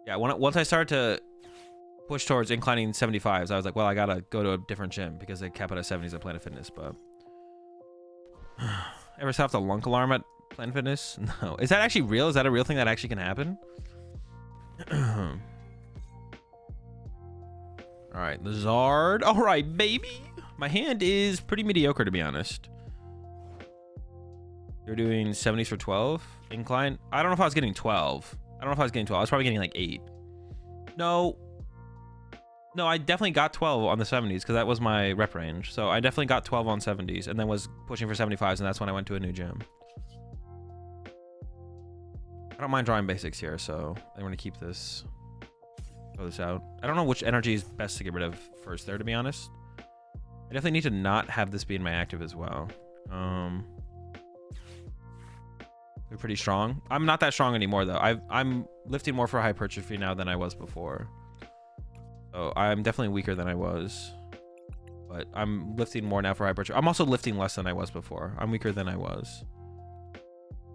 Yeah, once I started to push towards inclining 75s, I was like, well, I gotta go to a different gym because they cap it at 70s at Planet Fitness. But ever set off the lunk alarm at Planet Fitness? No. Is that actually real? Is that a real thing that actually can happen? All right, the Zard. All right, baby. My hand is pretty mediocre, to be honest. You're doing 70s for 12 incline. I don't know if I was getting 12. I don't know if I was getting 12. I was probably getting like 8. No, I definitely got 12 on the 70s because that was my rep range. So I definitely got 12 on 70s and then was pushing for 75s, and that's when I went to a new gym. I don't mind drawing basics here, so I'm going to keep this. Throw this out. I don't know which energy is best to get rid of first there, to be honest. I definitely need to not have this be in my active as well. They're pretty strong. I'm not that strong anymore, though. I'm lifting more for hypertrophy now than I was before. So I'm definitely weaker than I was. But I'm lifting more now for hypertrophy. I'm also lifting less than I was before. I'm weaker than I was.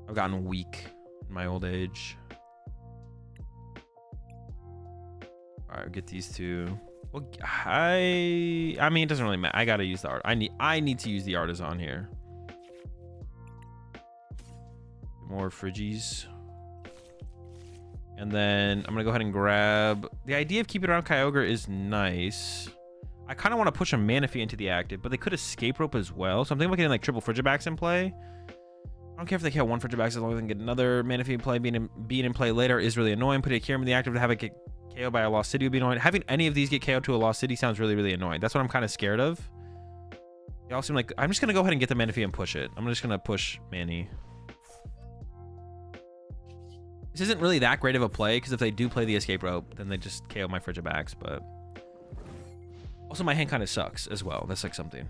I've gotten weak in my old age. All right, get these two. Well, I mean, it doesn't really matter. I gotta use the art. I need to use the artisan here. More Frigies. And then I'm gonna go ahead and grab the idea of keeping around Kyogre is nice. I kind of want to push a Manaphy into the active, but they could escape rope as well. So I'm thinking about getting like triple Frigibacks in play. I don't care if they kill one Frigibacks as long as they can get another Manaphy in play. Being in play later is really annoying. Putting a Kyurem in the active to have it get KO by a Lost City would be annoying. Having any of these get KO to a Lost City sounds really, really annoying. That's what I'm kind of scared of. They all seem like I'm just gonna go ahead and get the Manaphy and push it. I'm just gonna push Manny. This isn't really that great of a play because if they do play the escape rope, then they just KO my Frigibacks. But also my hand kind of sucks as well. That's like something.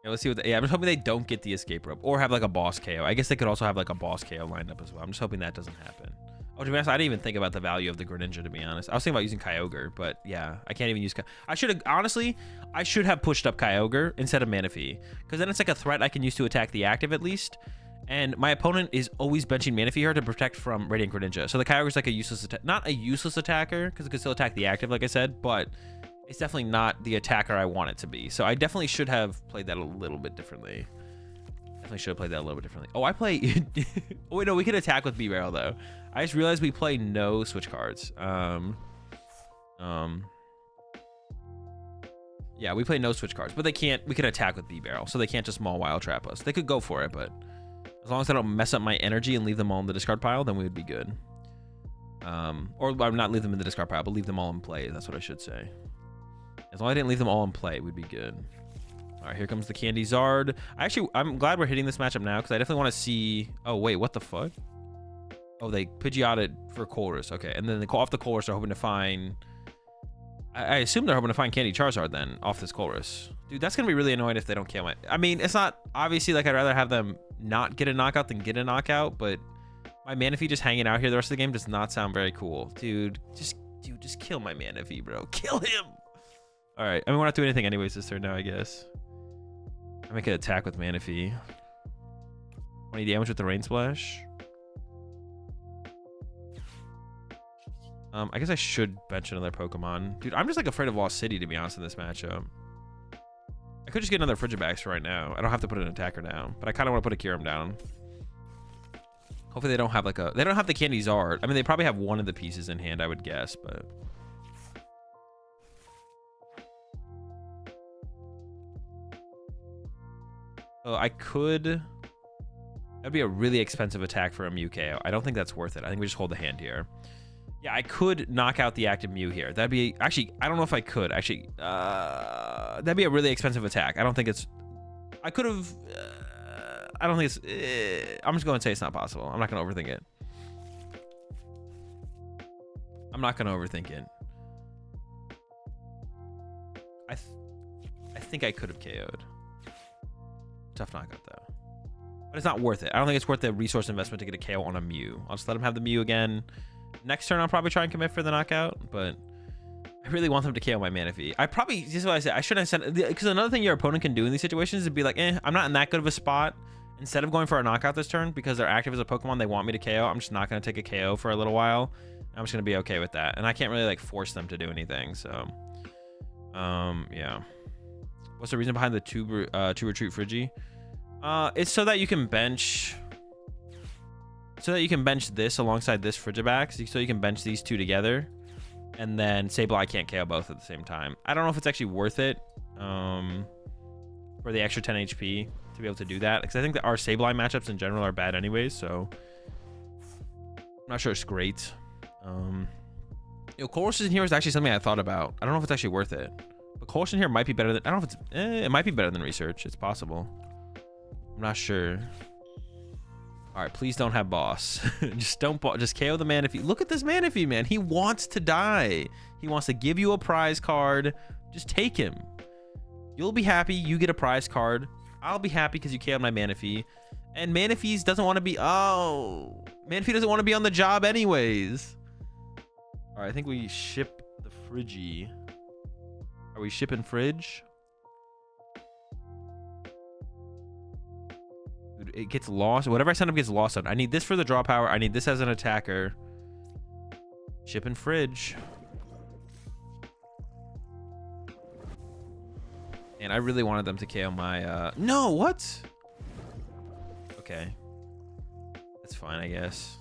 Yeah, let's see what. Yeah, I'm just hoping they don't get the escape rope or have like a boss KO. I guess they could also have like a boss KO lined up as well. I'm just hoping that doesn't happen. Oh, to be honest, I didn't even think about the value of the Greninja, to be honest. I was thinking about using Kyogre, but yeah, I can't even use. I should have honestly. I should have pushed up Kyogre instead of Manaphy because then it's like a threat I can use to attack the active at least. And my opponent is always benching Manaphy here to protect from Radiant Greninja. So the Kyogre's like a useless attack, not a useless attacker because it could still attack the active, like I said, but it's definitely not the attacker I want it to be. So I definitely should have played that a little bit differently. Definitely should have played that a little bit differently. Oh, I play. Oh, wait, no, we can attack with B-Barrel though. I just realized we play no switch cards. Yeah, we play no switch cards, but they can't. We can attack with B-Barrel, so they can't just Maul Wild Trap us. They could go for it, but as long as I don't mess up my energy and leave them all in the discard pile, then we would be good. Or not leave them in the discard pile, but leave them all in play. That's what I should say. As long as I didn't leave them all in play, we'd be good. All right, here comes the Candy Zard. I'm glad we're hitting this matchup now because I definitely want to see. Oh wait, what the fuck? Oh, they Pidgeotted for Colress. Okay, and then they call off the Colress. They're hoping to find. I assume they're hoping to find Candy Charizard then off this Colress. Dude, that's gonna be really annoying if they don't kill my. I mean, it's not obviously like I'd rather have them not get a knockout than get a knockout, but my Manaphy just hanging out here the rest of the game does not sound very cool, dude. Just kill my Manaphy, bro. Kill him. All right, I mean, we're not doing anything anyways this turn now, I guess. I make an attack with Manaphy. 20 damage with the Rain Splash. I guess I should bench another Pokemon. Dude, I'm just like afraid of Lost City, to be honest, in this matchup. I could just get another Frigibacks for right now. I don't have to put an attacker down, but I kind of want to put a Kyurem down. Hopefully they don't have like a... They don't have the Candy Zard. I mean, they probably have one of the pieces in hand, I would guess, but... So I could... That'd be a really expensive attack for a Mew KO. I don't think that's worth it. I think we just hold the hand here. Yeah, I could knock out the active Mew here. That'd be... Actually, I don't know if I could. Actually, that'd be a really expensive attack. I don't think it's... I could have... I don't think it's... I'm just going to say it's not possible. I'm not going to overthink it. I'm not going to overthink it. I think I could have KO'd. Tough knockout, though. But it's not worth it. I don't think it's worth the resource investment to get a KO on a Mew. I'll just let him have the Mew again. Next turn, I'll probably try and commit for the knockout, but I really want them to KO my Manaphy. I probably, this is what I said, I shouldn't have said, because another thing your opponent can do in these situations is be like, I'm not in that good of a spot. Instead of going for a knockout this turn, because they're active as a Pokemon, they want me to KO, I'm just not going to take a KO for a little while. I'm just going to be okay with that. And I can't really like force them to do anything, so. Yeah. What's the reason behind the two retreat Frigi? It's so that you can bench... So that you can bench this alongside this Frigibax, so you can bench these two together. And then Sableye can't KO both at the same time. I don't know if it's actually worth it for the extra 10 HP to be able to do that. Because I think that our Sableye matchups in general are bad anyways, so... I'm not sure it's great. Colress's here is actually something I thought about. I don't know if it's actually worth it. But Colress here might be better than... I don't know if it's... it might be better than Research. It's possible. I'm not sure. All right, please don't have boss. Just KO the Manaphy. Look at this Manaphy, man. He wants to die. He wants to give you a prize card. Just take him. You'll be happy. You get a prize card. I'll be happy because you KO'd my Manaphy. And Manaphy doesn't want to be... Oh, Manaphy doesn't want to be on the job anyways. All right, I think we ship the Frigi. Are we shipping Fridge? It gets lost. Whatever I send up gets lost on. I need this for the draw power. I need this as an attacker. Shipping Fridge. And I really wanted them to KO my... No, what? Okay. That's fine, I guess.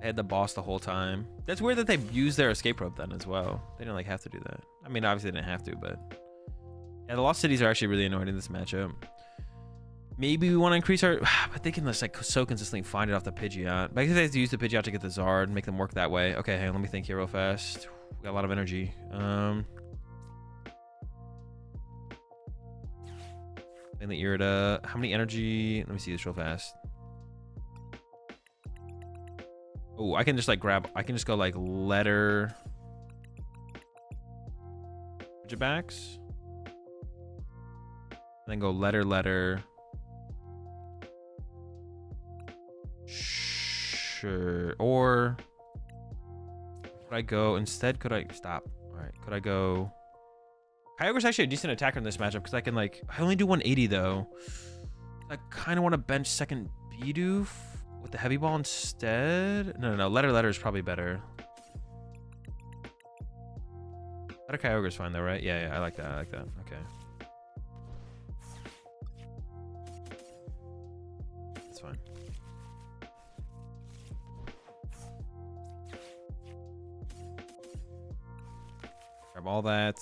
I had the boss the whole time. That's weird that they used their escape rope then as well. They didn't like have to do that. I mean, obviously they didn't have to, but... Yeah, the Lost Cities are actually really annoying in this matchup. Maybe we want to increase our... But they can just like so consistently find it off the Pidgeot. But I guess they have to use the Pidgeot to get the Zard and make them work that way. Okay, hang on, let me think here real fast. We got a lot of energy. Mainly Irida. How many energy? Let me see this real fast. Oh, I can just like grab... I can just go like letter... Pidgeotax. Then go letter. Sure. Or could I go instead? Could I stop? All right. Could I go? Kyogre's actually a decent attacker in this matchup because I can like. I only do 180 though. I kind of want to bench second Bidoof with the heavy ball instead. No. Letter is probably better. Letter Kyogre's fine though, right? Yeah. I like that. Okay. Fine. Grab all that.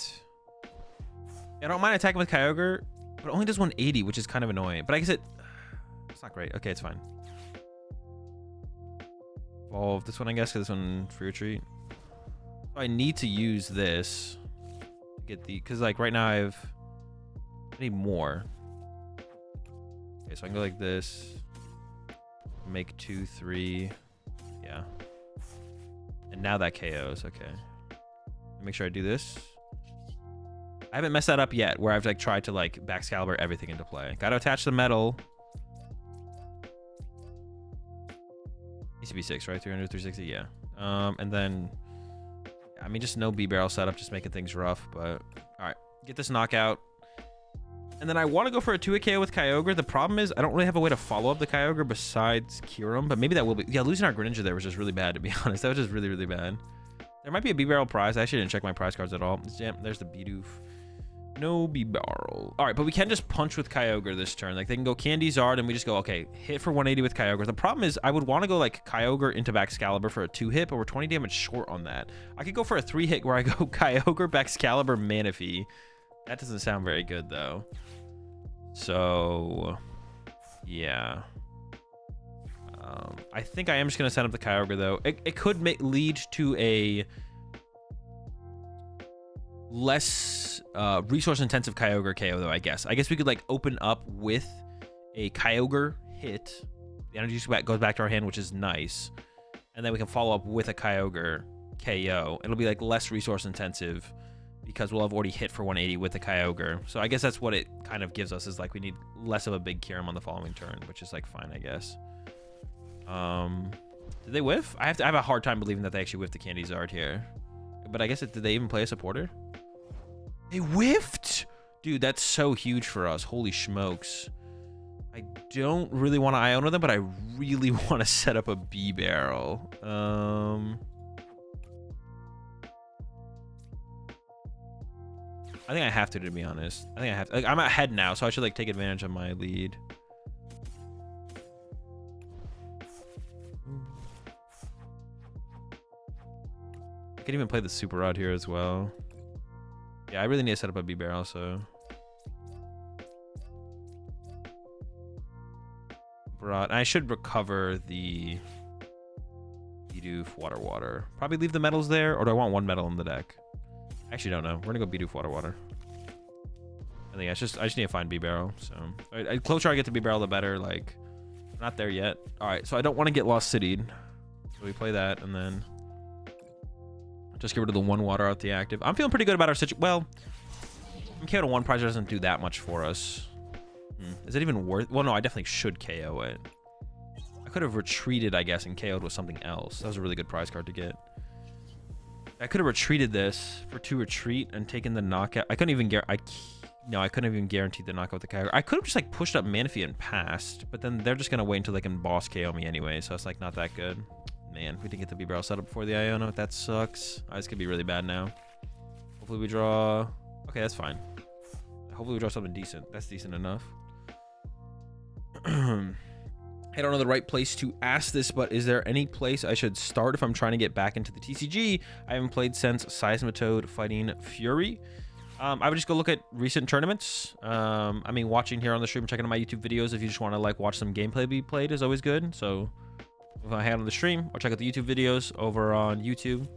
Yeah, I don't mind attacking with Kyogre, but it only does 180, which is kind of annoying. But I guess it's not great. Okay, it's fine. Evolve this one, I guess, because this one free retreat. So I need to use this to get the... Because, like, right now I need more. Okay, so I can go like this. Make 2, 3. Yeah. And now that KOs. Okay. Make sure I do this. I haven't messed that up yet, where I've like tried to like Baxcalibur everything into play. Got to attach the metal. Needs to be 6, right? 300, 360, yeah. And then, I mean, just no B-barrel setup, just making things rough. But all right, get this knockout. And then I want to go for a 2-hit KO with Kyogre. The problem is I don't really have a way to follow up the Kyogre besides Kyurem, but maybe that will be... Yeah, losing our Greninja there was just really bad, to be honest. That was just really, really bad. There might be a B-barrel prize. I actually didn't check my prize cards at all. Yeah, there's the Bidoof. No B-barrel. All right, but we can just punch with Kyogre this turn. Like, they can go Candy Zard, and we just go, okay, hit for 180 with Kyogre. The problem is I would want to go, like, Kyogre into Baxcalibur for a 2-hit, but we're 20 damage short on that. I could go for a 3-hit where I go Kyogre, Baxcalibur, Manaphy. That doesn't sound very good, though. So, yeah. I think I am just going to set up the Kyogre, though. It could lead to a less resource-intensive Kyogre KO, though, I guess. I guess we could, like, open up with a Kyogre hit. The energy goes back to our hand, which is nice. And then we can follow up with a Kyogre KO. It'll be, like, less resource-intensive because we'll have already hit for 180 with the Kyogre. So I guess that's what it kind of gives us, is like we need less of a big Kyurem on the following turn, which is like fine, I guess. Did they whiff? I have a hard time believing that they actually whiffed the Candy Zard here. But I guess did they even play a supporter? They whiffed! Dude, that's so huge for us. Holy smokes. I don't really want to Iona them, but I really want to set up a B-Barrel. I think I have to be honest. I think I have to. Like, I'm ahead now, so I should like take advantage of my lead. I can even play the Super Rod here as well. Yeah, I really need to set up a B-Barrel, so. Rod. I should recover the Bidoof Water. Probably leave the metals there, or do I want one metal in the deck? I actually don't know. We're gonna go Bidoof Water. I think I just need to find B-Barrel. So the closer I get to B-Barrel, the better. Like, I'm not there yet. All right, so I don't want to get Lost City'd. So we play that, and then just get rid of the one water out the active. I'm feeling pretty good about our situation. Well, KO to 1 prize doesn't do that much for us. Is it even worth? Well, no, I definitely should KO it. I could have retreated, I guess, and KO'd with something else. That was a really good prize card to get. I could have retreated this for 2 retreat and taken the knockout. I couldn't even I couldn't even guarantee the knockout with the Kyogre. I could have just like pushed up Manaphy and passed, but then they're just gonna wait until they can boss KO me anyway, so it's like not that good. Man, we didn't get the B-Barrel set up before the Iona. That sucks. This could be really bad now. Hopefully we draw. Okay, that's fine. Hopefully we draw something decent. That's decent enough. I don't know the right place to ask this, but is there any place I should start if I'm trying to get back into the TCG? I haven't played since Seismitoad Fighting Fury. I would just go look at recent tournaments. I mean, watching here on the stream, checking out my YouTube videos if you just want to like watch some gameplay be played is always good. So if I had on the stream, or check out the YouTube videos over on YouTube.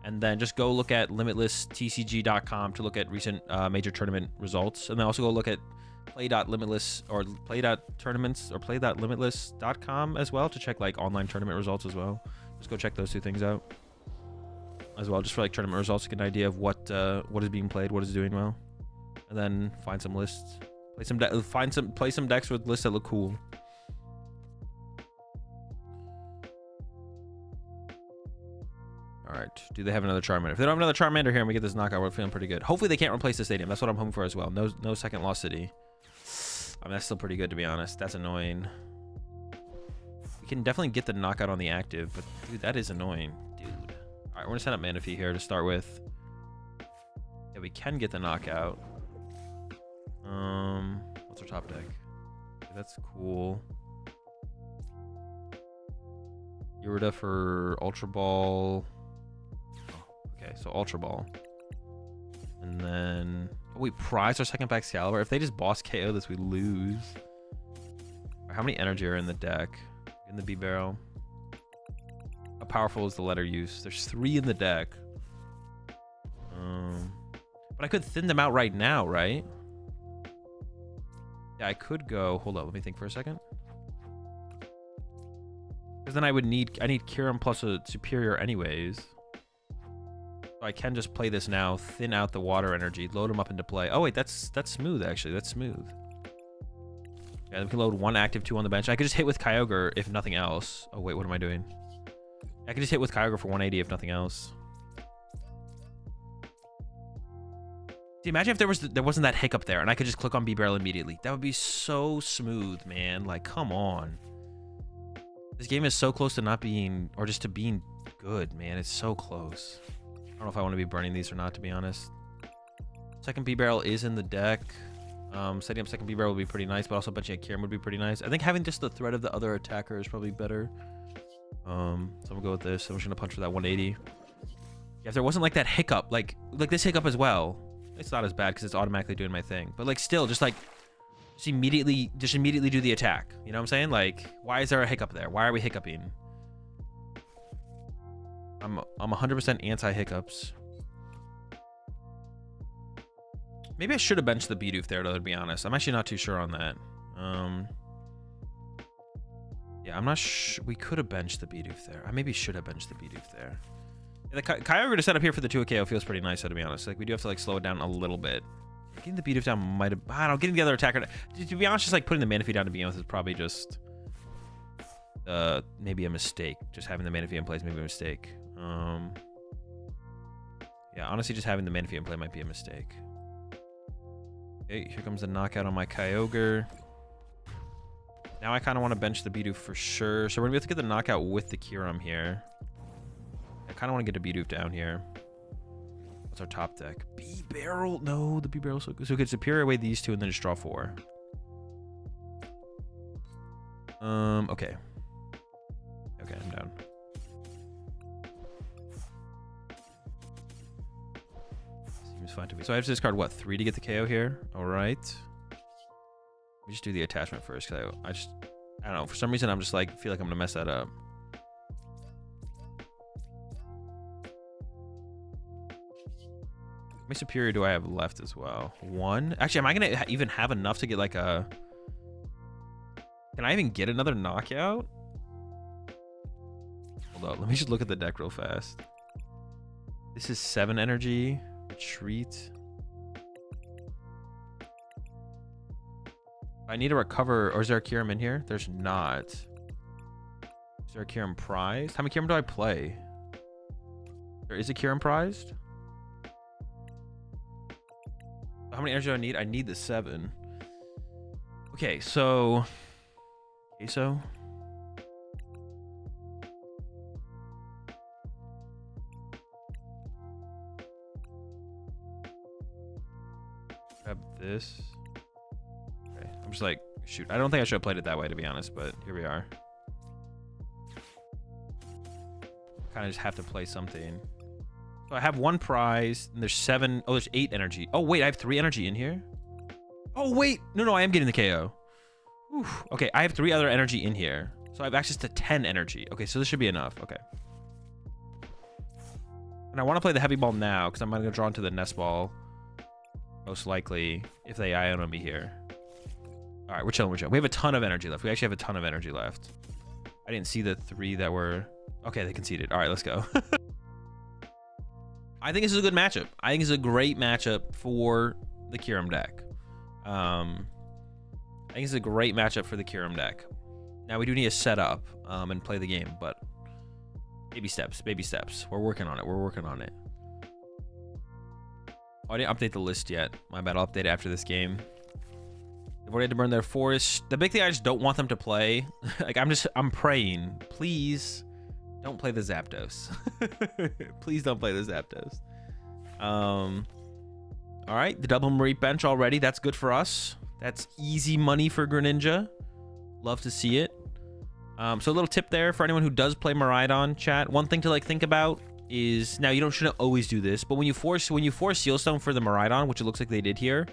And then just go look at limitlesstcg.com to look at recent major tournament results. And then also go look at play.limitless or play.tournaments or play.limitless.com as well to check like online tournament results as well. Just go check those 2 things out as well, just for like tournament results to get an idea of what is being played, what is doing well, and then find some lists, play some decks with lists that look cool. All right, do they have another Charmander? If they don't have another Charmander here and we get this knockout, we're feeling pretty good. Hopefully they can't replace the stadium. That's what I'm hoping for as well. No second Lost City. I mean, that's still pretty good, to be honest. That's annoying. We can definitely get the knockout on the active, but dude, that is annoying, dude. All right, we're gonna set up Manaphy here to start with. Yeah, we can get the knockout. What's our top deck? Okay, that's cool. Yorida for Ultra Ball. Okay, so Ultra Ball. And then... Oh, we prize our second Baxcalibur. If they just boss KO this, we lose. Right, how many energy are in the deck? In the B-Barrel. How powerful is the letter use? There's 3 in the deck. But I could thin them out right now, right? Yeah, I could go... Hold up, let me think for a second. Because then I need Kyurem plus a superior anyways. So I can just play this now, thin out the water energy, load them up into play. Oh wait, that's smooth actually. That's smooth. Yeah, we can load 1 active, 2 on the bench. I could just hit with Kyogre if nothing else. Oh wait, what am I doing? I could just hit with Kyogre for 180 if nothing else. See, imagine if there wasn't that hiccup there and I could just click on B-Barrel immediately. That would be so smooth, man. Like, come on. This game is so close to not being, or just to being good, man. It's so close. I don't know if I want to be burning these or not, to be honest. Second B-Barrel is in the deck. Setting up second B-Barrel would be pretty nice, but also benching a Kyurem would be pretty nice. I think having just the threat of the other attacker is probably better. So I'm gonna go with this. I'm just gonna punch for that 180. Yeah, if there wasn't like that hiccup, like this hiccup as well, it's not as bad because it's automatically doing my thing. But like still, just immediately do the attack. You know what I'm saying? Like, why is there a hiccup there? Why are we hiccuping? I'm 100% anti-hiccups. Maybe I should have benched the Bidoof there, though, to be honest. I'm actually not too sure on that. Yeah, I'm not sure. We could have benched the Bidoof there. I maybe should have benched the Bidoof there. The Kyogre to set up here for the 2 KO feels pretty nice, though, to be honest. Like, we do have to, like, slow it down a little bit. Getting the Bidoof down might have... I don't know, getting the other attacker... To be honest, just, like, putting the Manaphy down to begin with is probably just... maybe a mistake. Just having the Manaphy in place may be a mistake. Yeah, honestly, just having the Manaphy in play might be a mistake. Okay, here comes the knockout on my Kyogre. Now I kind of want to bench the Bidoof for sure. So we're going to be able to get the knockout with the Kyurem here. I kind of want to get a Bidoof down here. What's our top deck? B-Barrel. No, the B-Barrel's so good. So we could Superior away these 2 and then just draw 4. Okay. Okay, I'm down. Seems fine to me. So I have to discard, what, 3 to get the KO here? All right. Let me just do the attachment first, because I don't know. For some reason, I'm just like, feel like I'm going to mess that up. How many Superior do I have left as well? 1? Actually, am I going to even have enough to get like a... Can I even get another knockout? Hold on, let me just look at the deck real fast. This is 7 energy. Retreat. I need to recover, or is there a Kyurem in here? There's not. Is there a Kyurem prized? How many Kyurem do I play? There is a Kyurem prized? How many energy do I need? I need the 7. Okay, so... Queso. Grab this. Okay, I'm just like, shoot. I don't think I should have played it that way, to be honest, but here we are. Kind of just have to play something. So I have 1 prize, and there's 7. Oh, there's 8 energy. Oh, wait, I have 3 energy in here? Oh, wait. No, I am getting the KO. Oof. Okay, I have 3 other energy in here. So I have access to 10 energy. Okay, so this should be enough. Okay. And I want to play the heavy ball now, because I'm going to draw into the nest ball. Most likely, if they Iona me here. All right, we're chilling. We have a ton of energy left. We actually have a ton of energy left. I didn't see the 3 that were... Okay, they conceded. All right, let's go. I think this is a good matchup. I think it's a great matchup for the Kyurem deck. I think it's a great matchup for the Kyurem deck. Now, we do need to set up and play the game, but baby steps, baby steps. We're working on it. We're working on it. Oh, I didn't update the list yet. My bad. I'll update it after this game. They've already had to burn their forest. The big thing, I just don't want them to play. Like, I'm praying. Please don't play the Zapdos. Please don't play the Zapdos. All right, the double Marie bench already. That's good for us. That's easy money for Greninja. Love to see it. So a little tip there for anyone who does play Miraidon, chat. One thing to like think about is, now you shouldn't always do this, but when you force Seal Stone for the Miraidon, which it looks like they did here,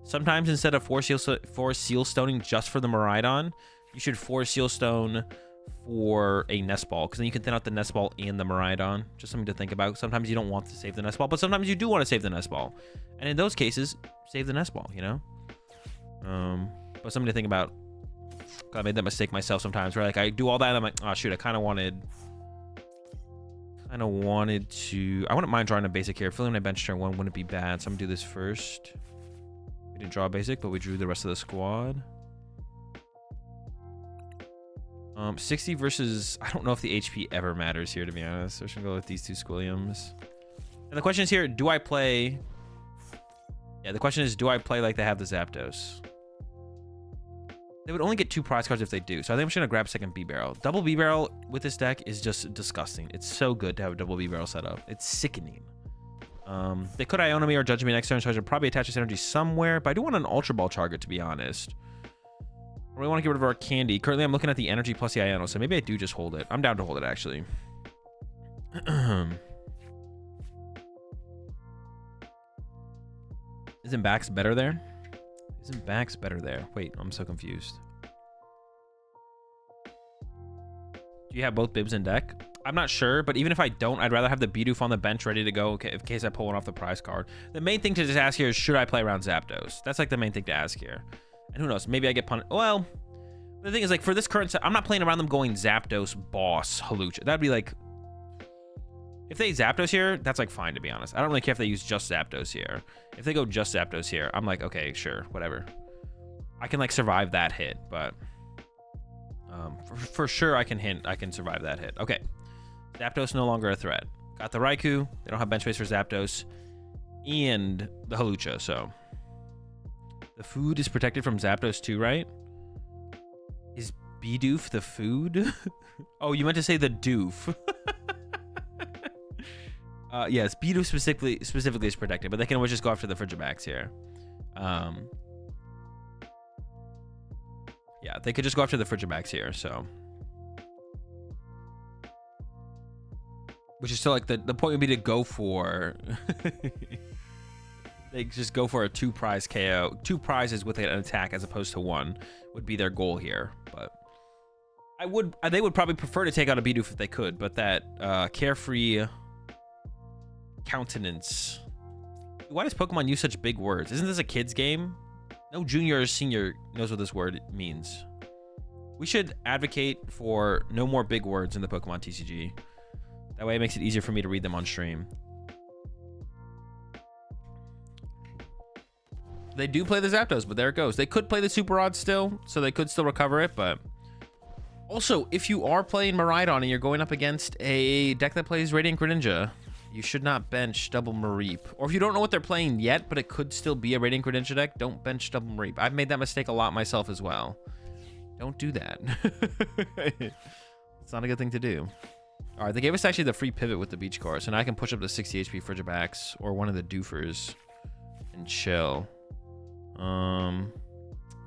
sometimes instead of force Seal Stoning just for the Miraidon, you should force Seal Stone for a nest ball, because then you can thin out the nest ball and the Miraidon. Just something to think about. Sometimes you don't want to save the nest ball, but sometimes you do want to save the nest ball, and in those cases, save the nest ball. You know, but something to think about. I made that mistake myself sometimes, where like I do all that and I'm like, oh shoot, I wouldn't mind drawing a basic here. Filling my bench turn 1 wouldn't be bad, so I'm gonna do this first. We didn't draw a basic, but we drew the rest of the squad. 60 versus, I don't know if the HP ever matters here, to be honest. So I'm just gonna go with these 2 Squilliams. And the question is here, do I play... Yeah, the question is, do I play like they have the Zapdos? They would only get 2 prize cards if they do. So I think I'm just going to grab second B-Barrel. Double B-Barrel with this deck is just disgusting. It's so good to have a double B-Barrel set up. It's sickening. They could Iona me or Judge me next turn, so I should probably attach this energy somewhere. But I do want an Ultra Ball target, to be honest. I really want to get rid of our Candy. Currently, I'm looking at the energy plus the Iona, so maybe I do just hold it. I'm down to hold it, actually. Isn't Bax better there? Isn't Bax better there? Wait, I'm so confused. Do you have both Bibs in deck? I'm not sure, but even if I don't, I'd rather have the Bidoof on the bench ready to go in case I pull one off the prize card. The main thing to just ask here is, should I play around Zapdos? That's like the main thing to ask here. And who knows, maybe I get punished. Well, the thing is, like, for this current set, I'm not playing around them going Zapdos, Boss, Hawlucha. That'd be like... If they Zapdos here, that's like fine, to be honest. I don't really care if they use just Zapdos here. If they go just Zapdos here, I'm like, okay, sure, whatever. I can like survive that hit, but for sure I can survive that hit. Okay, Zapdos no longer a threat. Got the Raikou. They don't have bench space for Zapdos and the Hawlucha, so the food is protected from Zapdos too, right? Is Bidoof the food? Oh, you meant to say the doof. Yes, Bidoof specifically is protected, but they can always just go after the Frigibax here. Yeah, they could just go after the Frigibax here, so. Which is still like the point would be to go for. They just go for a 2-prize KO. 2 prizes with an attack as opposed to 1 would be their goal here. But they would probably prefer to take out a Bidoof if they could, but that carefree countenance. Why does Pokemon use such big words? Isn't this a kid's game? No junior or senior knows what this word means. We should advocate for no more big words in the Pokemon TCG. That way it makes it easier for me to read them on stream. They do play the Zapdos, but there it goes. They could play the Super Odds still, so they could still recover it, but... Also, if you are playing Miraidon and you're going up against a deck that plays Radiant Greninja, you should not bench double Mareep. Or if you don't know what they're playing yet, but it could still be a Radiant Greninja deck, don't bench double Mareep. I've made that mistake a lot myself as well. Don't do that. It's not a good thing to do. All right, they gave us actually the free pivot with the Beach Core, so now I can push up to 60 HP Frigibax or one of the Doofers and chill.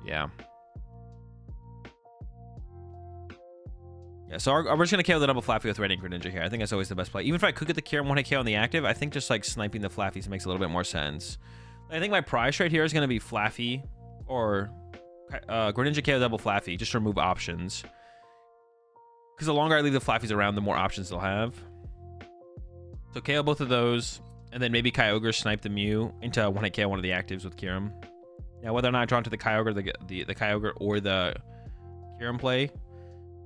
Yeah. Yeah, so we're just going to KO the double Flaffy with Radiant Greninja here. I think that's always the best play. Even if I could get the Kyurem 1-hit KO on the active, I think just like sniping the Flaffies makes a little bit more sense. I think my prize trade here is going to be Flaffy or Greninja KO double Flaffy, just to remove options. Because the longer I leave the Flaffies around, the more options they'll have. So KO both of those, and then maybe Kyogre snipe the Mew into 1-hit KO one of the actives with Kyurem. Now, whether or not I draw into the Kyogre, the Kyogre or the Kyurem play,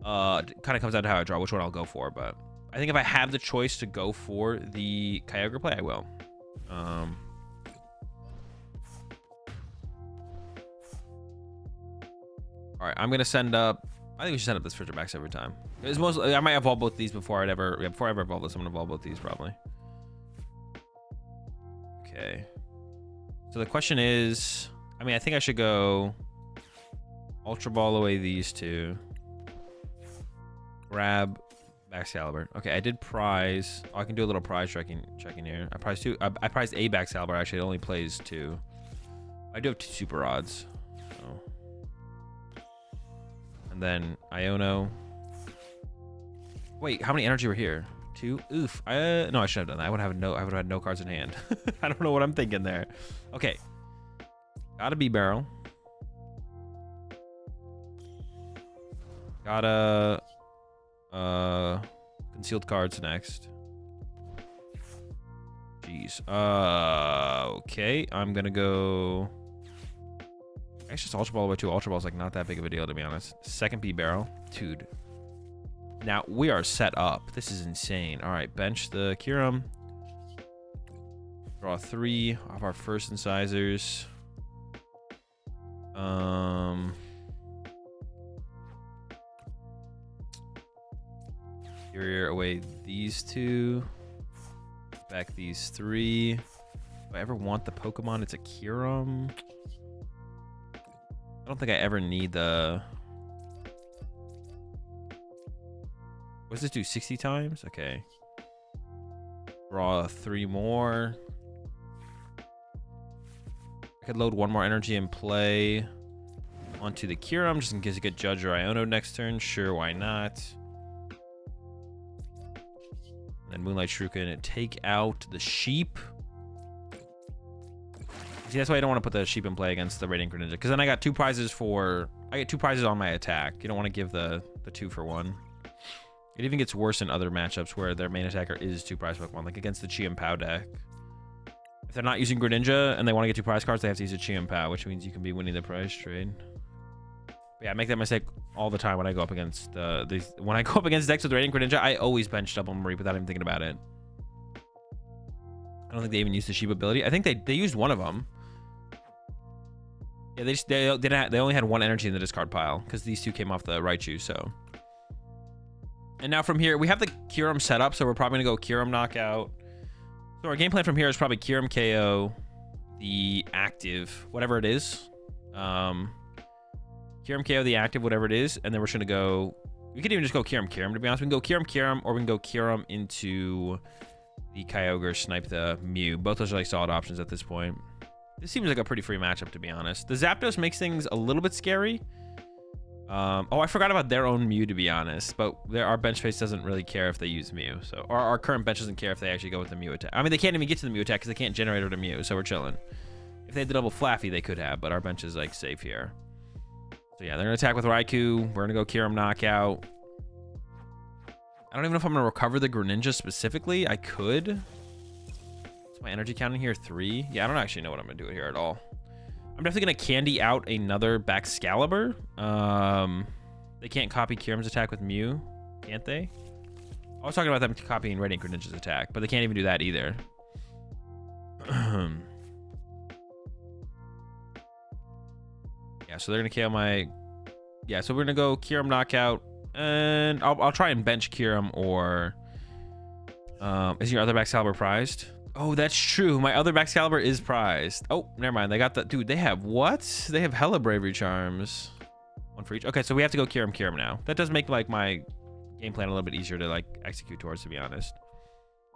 kind of comes down to how I draw, which one I'll go for. But I think if I have the choice to go for the Kyogre play, I will. All right, I'm gonna send up. I think we should send up this Frigibax every time. It's mostly, I might evolve both these before I ever evolve this. I'm gonna evolve both these probably. Okay. So the question is, I mean, I think I should go Ultra Ball away these two. Grab Baxcalibur. Okay, I did prize. Oh, I can do a little prize checking here. I prized two. I prized a Baxcalibur. Actually, it only plays 2. I do have 2 super odds. So. And then Iono. Wait, how many energy were here? 2. Oof. No, I should have done that. I would have had no cards in hand. I don't know what I'm thinking there. Okay. Got a B-Barrel. Got a concealed cards next. Jeez. Okay. I'm gonna go. It's just Ultra Ball by 2 Ultra Balls, like not that big of a deal, to be honest. Second B-Barrel. Dude. Now we are set up. This is insane. All right, bench the Kyurem. Draw 3 of our first incisors. Interior away these 2. Back these 3. If I ever want the Pokemon, it's a Kyurem. I don't think I ever need the... What does this do? 60 times? Okay. Draw 3 more. I could load 1 more energy and play onto the Kyurem just in case I get Judge or Iono next turn. Sure, why not? And then Moonlight Shuriken and take out the sheep. See, that's why I don't want to put the sheep in play against the Radiant Greninja, because then I got 2 prizes for... I get 2 prizes on my attack. You don't want to give the 2 for 1. It even gets worse in other matchups where their main attacker is 2 prize Pokemon, like against the Chi and Pao deck. If they're not using Greninja and they want to get 2 prize cards, they have to use a Chi and Pao, which means you can be winning the prize trade. But yeah, I make that mistake all the time when I go up against when I go up against decks with Radiant Greninja. I always bench double Mareep without even thinking about it. I don't think they even used the sheep ability. I think they used one of them. Yeah, they only had one energy in the discard pile because these two came off the Raichu. So, and now from here we have the Kyurem set up, so we're probably gonna go Kyurem knockout. So our game plan from here is probably Kyurem KO, the active, whatever it is. Kyurem KO the active, whatever it is, and then we're just gonna go. We could even just go Kyurem to be honest. We can go Kyurem, or we can go Kyurem into the Kyogre, snipe the Mew. Both those are like solid options at this point. This seems like a pretty free matchup, to be honest. The Zapdos makes things a little bit scary. Oh, I forgot about their own Mew, to be honest. But our bench face doesn't really care if they use Mew. So our current bench doesn't care if they actually go with the Mew attack. I mean, they can't even get to the Mew attack because they can't generate with a Mew. So we're chilling. If they had the double Flaffy, they could have. But our bench is like safe here. So yeah, they're going to attack with Raikou. We're going to go Kyurem knockout. I don't even know if I'm going to recover the Greninja specifically. I could. My energy count in here 3. Yeah, I don't actually know what I'm gonna do here at all. I'm definitely gonna candy out another Baxcalibur. They can't copy Kyurem's attack with Mew, can't they? I was talking about them copying Radiant Greninja's attack, but they can't even do that either. Yeah, so they're gonna KO my. Yeah, so we're gonna go Kyurem knockout, and I'll try and bench Kyurem, or is your other Baxcalibur prized? Oh, that's true. My other Baxcalibur is prized. Oh, never mind. They got the... Dude, they have what? They have hella Bravery Charms. One for each. Okay, so we have to go Kyurem now. That does make, like, my game plan a little bit easier to, like, execute towards, to be honest.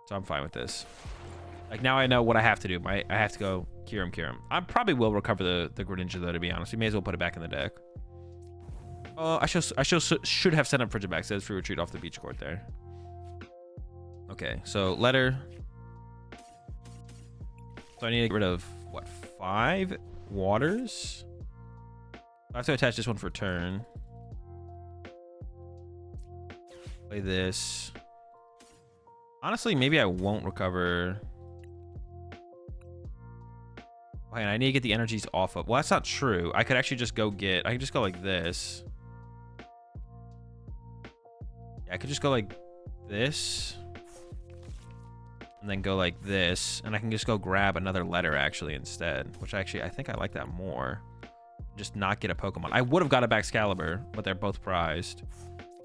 So I'm fine with this. Like, now I know what I have to do. I have to go Kyurem. I probably will recover the Greninja, though, to be honest. We may as well put it back in the deck. I should have set up Frigibax. Says free retreat off the beach court there. Okay, so letter... So I need to get rid of, what, 5 waters? I have to attach this one for turn. Play this. Honestly, maybe I won't recover. Oh, and I need to get the energies off of... Well, that's not true. I could actually just go get... I could just go like this. Yeah, I could just go like this. And then go like this, and I can just go grab another letter actually instead, which actually I think I like that more. Just not get a Pokemon. I would have got a Baxcalibur, but they're both prized.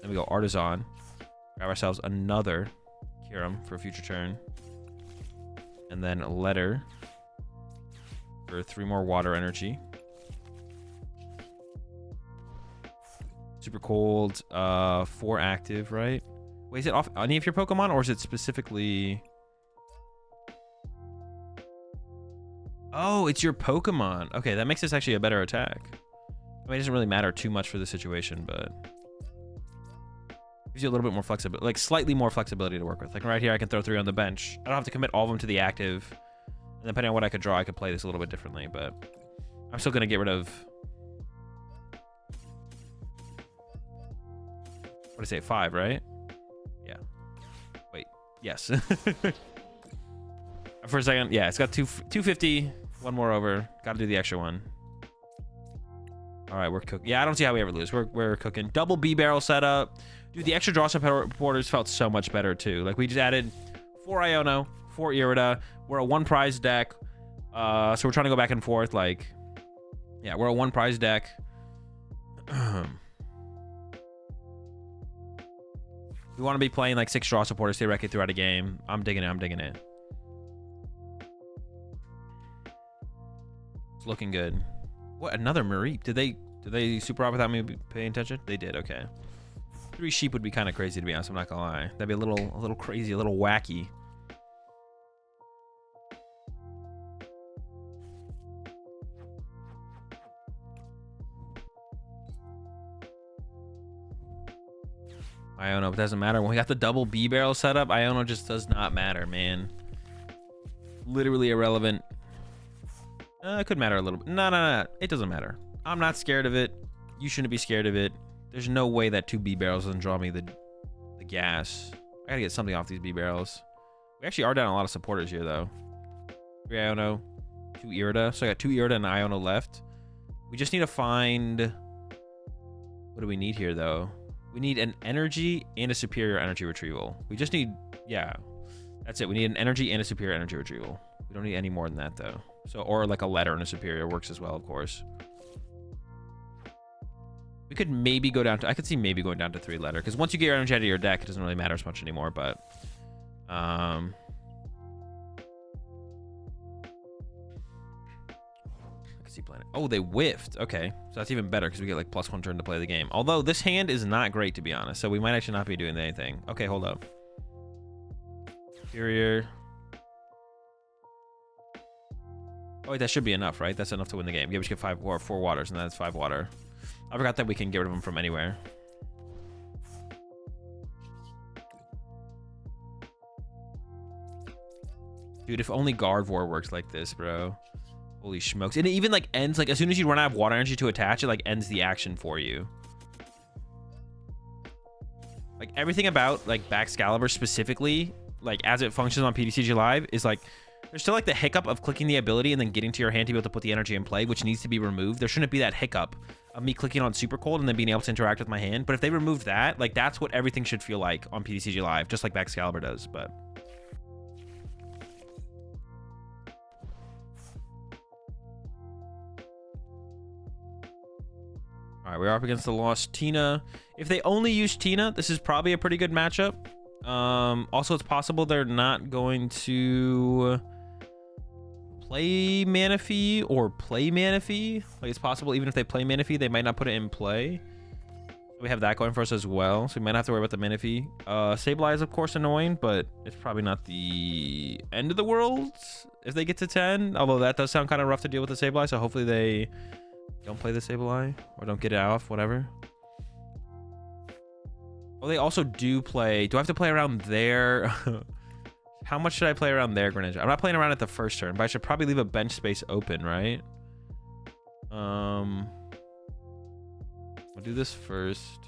Then we go Artisan, grab ourselves another Kyurem for a future turn, and then a letter for 3 more water energy. Super cold, 4 active, right? Wait, is it off any of your Pokemon, or is it specifically... Oh, it's your Pokemon. Okay, that makes this actually a better attack. I mean, it doesn't really matter too much for the situation, but gives you a little bit more flexibility, like slightly more flexibility to work with. Like right here, I can throw 3 on the bench. I don't have to commit all of them to the active. And depending on what I could draw, I could play this a little bit differently, but I'm still gonna get rid of... What did I say, 5, right? Yeah. Wait, yes. For a second, yeah, it's got 250, 1 more over. Gotta do the extra one. All right, we're cooking. Yeah, I don't see how we ever lose. We're cooking. Double B-barrel setup. Dude, the extra draw supporters felt so much better too. Like we just added 4 Iono, 4 Irida. We're a 1 prize deck. So we're trying to go back and forth. Like, yeah, we're a 1 prize deck. We want to be playing like 6 draw supporters theoretically throughout a game. I'm digging it. It's looking good. What, another Mareep? Did they super out without me paying attention? They did, okay. 3 sheep would be kind of crazy, to be honest. I'm not gonna lie. That'd be a little crazy, a little wacky. Iono, it doesn't matter. When we got the double B barrel set up, Iono just does not matter, man. Literally irrelevant. It could matter a little bit. No. It doesn't matter. I'm not scared of it. You shouldn't be scared of it. There's no way that 2 B barrels doesn't draw me the gas. I gotta get something off these B barrels. We actually are down a lot of supporters here, though. 3 Iono, 2 Irida. So I got 2 Irida and Iono left. We just need to find... What do we need here, though? We need an energy and a superior energy retrieval. We just need... Yeah. That's it. We need an energy and a superior energy retrieval. We don't need any more than that, though. So, or like a letter and a superior works as well, of course. We could maybe go down to... I could see maybe going down to 3 letter. Because once you get your energy out of your deck, it doesn't really matter as much anymore, but... I can see playing it. Oh, they whiffed. Okay. So that's even better because we get like +1 turn to play the game. Although this hand is not great, to be honest. So we might actually not be doing anything. Okay, hold up. Superior. Oh, wait, that should be enough, right? That's enough to win the game. Yeah, we should get 5 or 4 waters, and that's 5 water. I forgot that we can get rid of them from anywhere. Dude, if only Gardevoir works like this, bro. Holy smokes. And it even like ends, like as soon as you run out of water energy to attach, it like ends the action for you. Like everything about like Baxcalibur specifically, like as it functions on PTCG Live, is like there's still like the hiccup of clicking the ability and then getting to your hand to be able to put the energy in play, which needs to be removed. There shouldn't be that hiccup of me clicking on Super Cold and then being able to interact with my hand. But if they remove that, like that's what everything should feel like on PTCG Live, just like Baxcalibur does. But all right, we're up against the Lost Tina. If they only use Tina, this is probably a pretty good matchup. Also, it's possible they're not going to play Manaphy or play Manaphy. Like, it's possible even if they play Manaphy, they might not put it in play. We have that going for us as well, so we might not have to worry about the Manaphy. Sableye is, of course, annoying, but it's probably not the end of the world if they get to 10. Although that does sound kind of rough to deal with the Sableye, so hopefully they don't play the Sableye or don't get it off, whatever. Oh, they also do play... Do I have to play around there? How much should I play around there, Greninja? I'm not playing around at the first turn, but I should probably leave a bench space open, right? I'll do this first.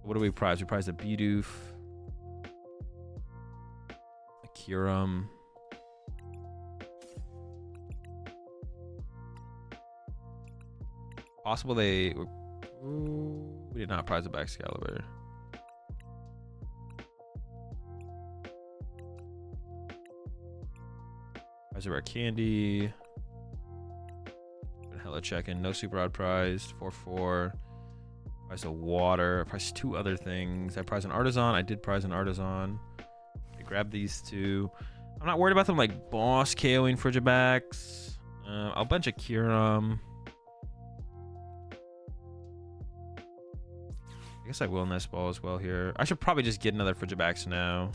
What do we prize? We prize a Bidoof, a Kyurem. Possible they... Ooh, we did not prize a Baxcalibur. Prize a rare candy. Been hella checking. No super odd prized. 4/4. Prize a water. Prize 2 other things. I prize an Artisan. I did prize an Artisan. I grabbed these 2. I'm not worried about them like boss KOing Frigibax. I'll bench a Kyurem. I guess I will Nest Ball as well here. I should probably just get another Frigibax now.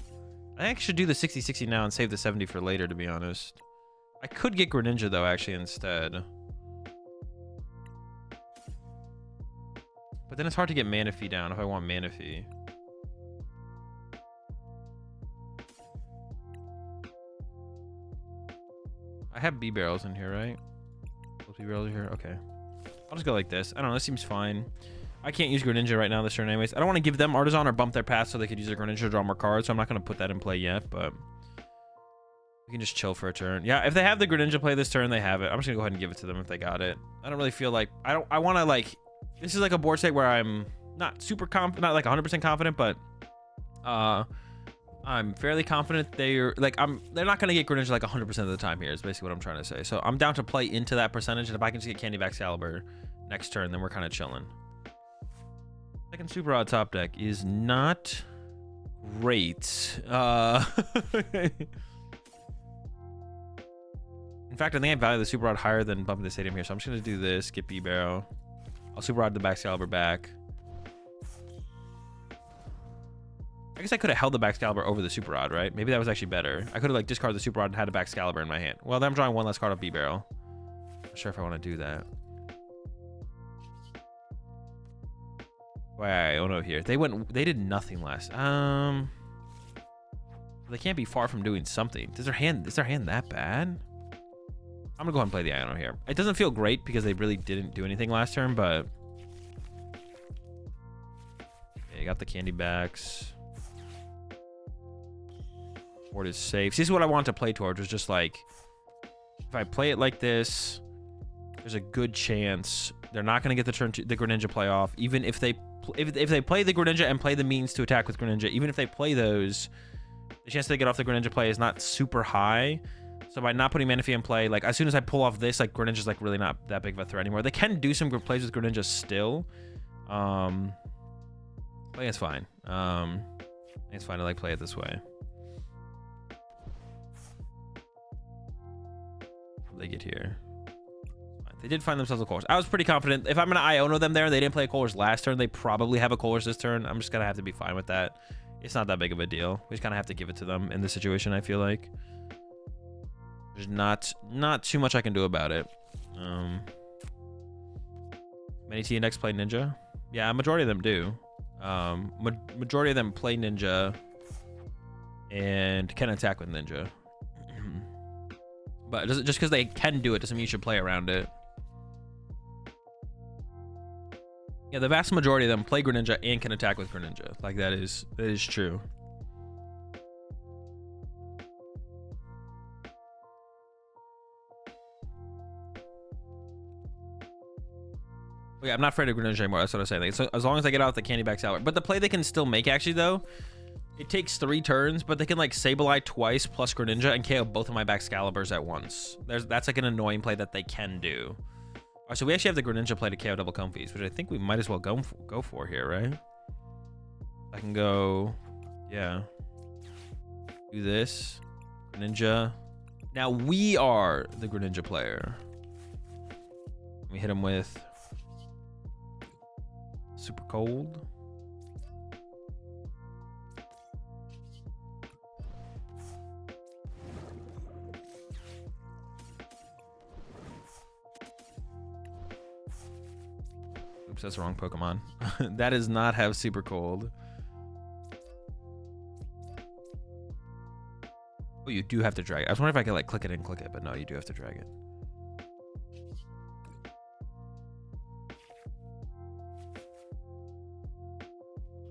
I actually should do the 60-60 now and save the 70 for later, to be honest. I could get Greninja, though, actually, instead. But then it's hard to get Manaphy down if I want Manaphy. I have B-Barrels in here, right? Both B-Barrels are here? Okay. I'll just go like this. I don't know. This seems fine. I can't use Greninja right now this turn anyways. I don't want to give them Artisan or bump their path so they could use their Greninja to draw more cards, so I'm not going to put that in play yet, but we can just chill for a turn. Yeah, if they have the Greninja play this turn, they have it. I'm just going to go ahead and give it to them if they got it. I don't really feel like... I want to, like... This is like a board state where I'm not super confident, not like 100% confident, but I'm fairly confident they're... Like, they're not going to get Greninja like 100% of the time here is basically what I'm trying to say. So I'm down to play into that percentage, and if I can just get Candy Baxcalibur next turn, then we're kind of chilling. Second super odd top deck is not great. In fact, I think I value the super odd higher than bumping the stadium here, so I'm just gonna do this, get B-Barrel. I'll super odd the Baxcalibur back. I guess I could have held the Baxcalibur over the super odd, right? Maybe that was actually better. I could have like discarded the super odd and had a Baxcalibur in my hand. Well, then I'm drawing one less card off B-Barrel. Not sure if I want to do that. Wait, oh no, here. They did nothing last. They can't be far from doing something. Is their hand that bad? I'm gonna go ahead and play the Iono here. It doesn't feel great because they really didn't do anything last turn, but yeah, you got the candy backs. Board is safe. See, this is what I want to play towards, was just like, if I play it like this, there's a good chance they're not gonna get the Greninja play off, even if they play the Greninja and play the means to attack with Greninja. Even if they play those, the chance they get off the Greninja play is not super high. So by not putting Manaphy in play, like as soon as I pull off this, like Greninja's like really not that big of a threat anymore. They can do some good plays with Greninja still. But it's fine. It's fine to like play it this way. They get here. They did find themselves a Colors. I was pretty confident. If I'm gonna Iono them there and they didn't play a Colors last turn, they probably have a Colors this turn. I'm just gonna have to be fine with that. It's not that big of a deal. We just kind of have to give it to them in this situation, I feel like. There's not too much I can do about it. Many T index play Ninja. Yeah, majority of them do. Majority of them play Ninja and can attack with Ninja. But just because they can do it doesn't mean you should play around it. Yeah, the vast majority of them play Greninja and can attack with Greninja. Like that is true. Yeah, I'm not afraid of Greninja anymore. That's what I was saying. Like, so as long as I get out the Candy Baxcalibur. But the play they can still make actually though, it takes 3 turns, but they can like Sableye twice plus Greninja and KO both of my Baxcaliburs at once. That's like an annoying play that they can do. All right, so we actually have the Greninja play to KO double Comfies, which I think we might as well go for here, right? I can go, yeah. Do this, Greninja. Now we are the Greninja player. We hit him with Super Cold. Oops, that's the wrong Pokemon. That does not have Super Cold. Oh, you do have to drag it. I was wondering if I could like click it and click it, but no, you do have to drag it.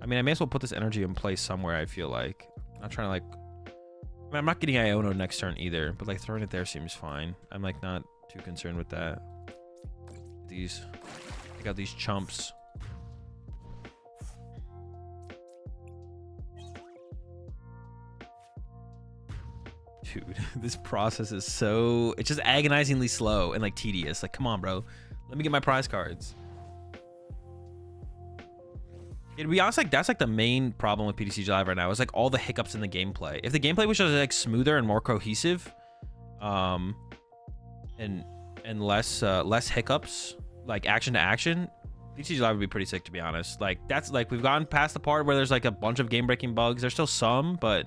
I mean, I may as well put this energy in place somewhere, I feel like. I'm not trying to like... I mean, I'm not getting Iono next turn either, but like throwing it there seems fine. I'm like not too concerned with that. These... I got these chumps. Dude, this process is so... It's just agonizingly slow and like tedious. Like, come on, bro. Let me get my prize cards. Yeah, to be honest, like that's like the main problem with PTCG Live right now is like all the hiccups in the gameplay. If the gameplay was just like smoother and more cohesive, and less hiccups, like action to action, PTCG Live would be pretty sick, to be honest. Like that's like we've gotten past the part where there's like a bunch of game-breaking bugs. There's still some, but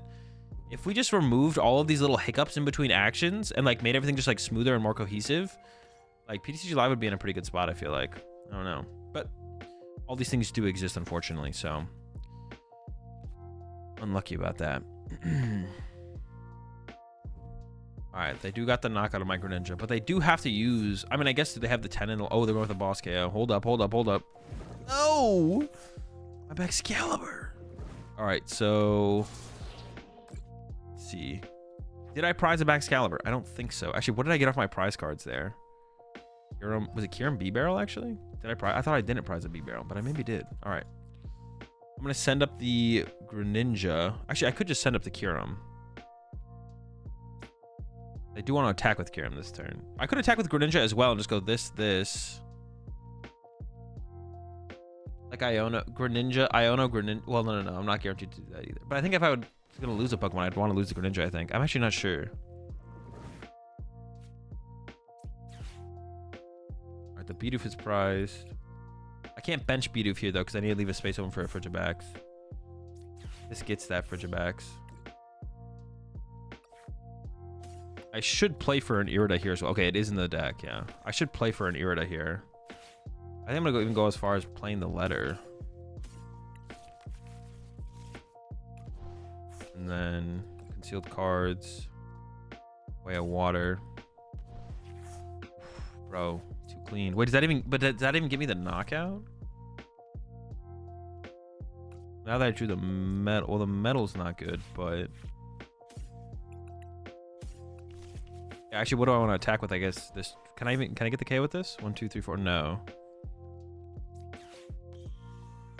if we just removed all of these little hiccups in between actions and like made everything just like smoother and more cohesive, like PTCG Live would be in a pretty good spot, I feel like. I don't know, but all these things do exist, unfortunately, so unlucky about that. All right, they do got the knockout of my Greninja, but they do have to use... I mean, I guess they have the 10 and... Oh, they're going with the boss KO. Hold up. No! My Baxcalibur. All right, so... Let's see. Did I prize a Baxcalibur? I don't think so. Actually, what did I get off my prize cards there? Kyurem, was it Kyurem B-Barrel, actually? Did I prize? I thought I didn't prize a B-Barrel, but I maybe did. All right. I'm going to send up the Greninja. Actually, I could just send up the Kyurem. I do want to attack with Kyurem this turn. I could attack with Greninja as well and just go this. Like Iono, Greninja. Well, no. I'm not guaranteed to do that either. But I think if I was going to lose a Pokemon, I'd want to lose the Greninja, I think. I'm actually not sure. All right, the Bidoof is prized. I can't bench Bidoof here, though, because I need to leave a space open for a Frigibax. This gets that Frigibax. I should play for an Irida here as well. Okay, it is in the deck, yeah. I should play for an Irida here. I think I'm gonna even go as far as playing the letter. And then concealed cards. Way of water. Bro, too clean. Wait, does that even give me the knockout? Now that I drew the metal, well, the metal's not good, but... Actually, what do I want to attack with? I guess this. Can I get the K with this? 1, 2, 3, 4. No.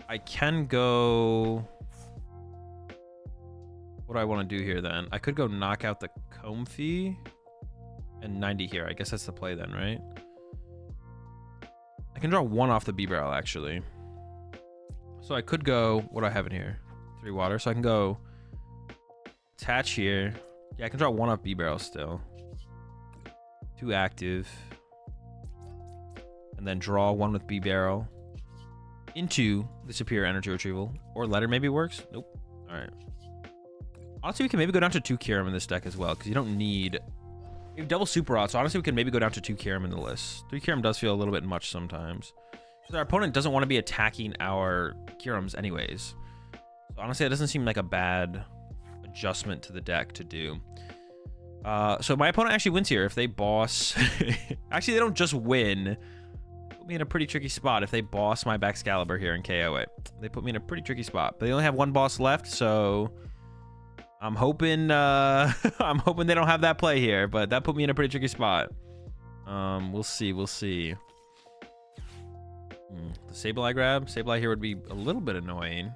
I can go. what do I want to do here then? I could go knock out the Comfey and 90 here. I guess that's the play then, right? I can draw 1 off the B-Barrel, actually. So I could go... What do I have in here? 3 water. So I can go attach here. Yeah, I can draw 1 off B-Barrel still. 2 active. And then draw 1 with B-Barrel into the Superior Energy Retrieval. Or Letter maybe works. Nope. All right. Honestly, we can maybe go down to 2 Kyurem in this deck as well, because you don't need... We have double Super Rod, so honestly, we can maybe go down to 2 Kyurem in the list. 3 Kyurem does feel a little bit much sometimes. Because our opponent doesn't want to be attacking our Kyurems anyways. So honestly, it doesn't seem like a bad adjustment to the deck to do. So my opponent actually wins here if they boss... Actually, they don't just win. Put me in a pretty tricky spot if they boss my Baxcalibur here and KO it. They put me in a pretty tricky spot. But they only have 1 boss left, so... I'm hoping I'm hoping they don't have that play here, but that put me in a pretty tricky spot. We'll see. The Sableye grab. Sableye here would be a little bit annoying.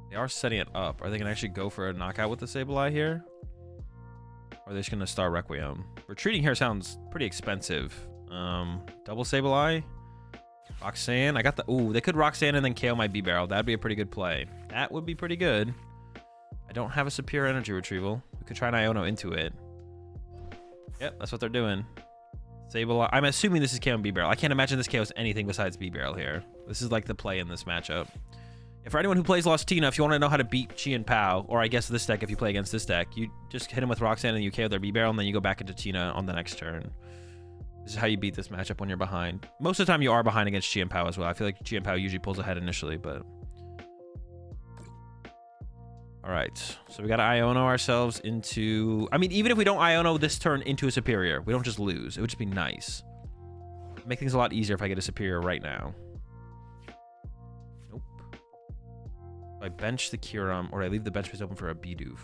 They are setting it up. Are they gonna actually go for a knockout with the Sableye here? Or are they just gonna Star Requiem? Retreating here sounds pretty expensive. Double Sableye. Roxanne. I got the... Ooh, they could Roxanne and then KO my B-Barrel. That'd be a pretty good play. That would be pretty good. I don't have a Superior Energy Retrieval. We could try an Iono into it. Yep, that's what they're doing. Sableye. I'm assuming this is KO and B-Barrel. I can't imagine this KOs anything besides B-Barrel here. This is like the play in this matchup. And for anyone who plays Lost Tina, if you want to know how to beat Chi and Pao, or I guess this deck if you play against this deck, you just hit him with Roxanne and you KO their B-Barrel, and then you go back into Tina on the next turn. This is how you beat this matchup when you're behind. Most of the time you are behind against Chi and Pao as well. I feel like Chi and Pao usually pulls ahead initially, but... All right, so we got to Iono ourselves into... I mean, even if we don't Iono this turn into a Superior, we don't just lose. It would just be nice. Make things a lot easier if I get a Superior right now. Nope. I bench the Kyurem, or I leave the bench space open for a Bidoof.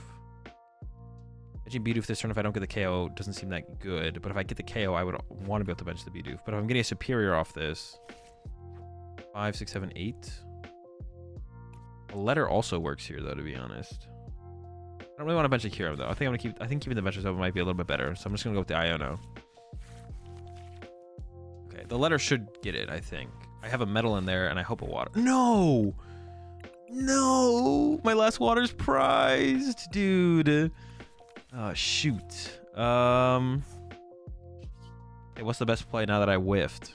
Benching Bidoof this turn, if I don't get the KO, doesn't seem that good. But if I get the KO, I would want to be able to bench the Bidoof. But if I'm getting a Superior off this... 5, 6, 7, 8... A Letter also works here, though, to be honest. I don't really want to bench a Kyurem, though. I think keeping the benches open might be a little bit better. So I'm just gonna go with the Iono. Okay, the Letter should get it, I think. I have a metal in there, and I hope a water. No! No! My last water's prized, dude. Oh, shoot. Hey, what's the best play now that I whiffed?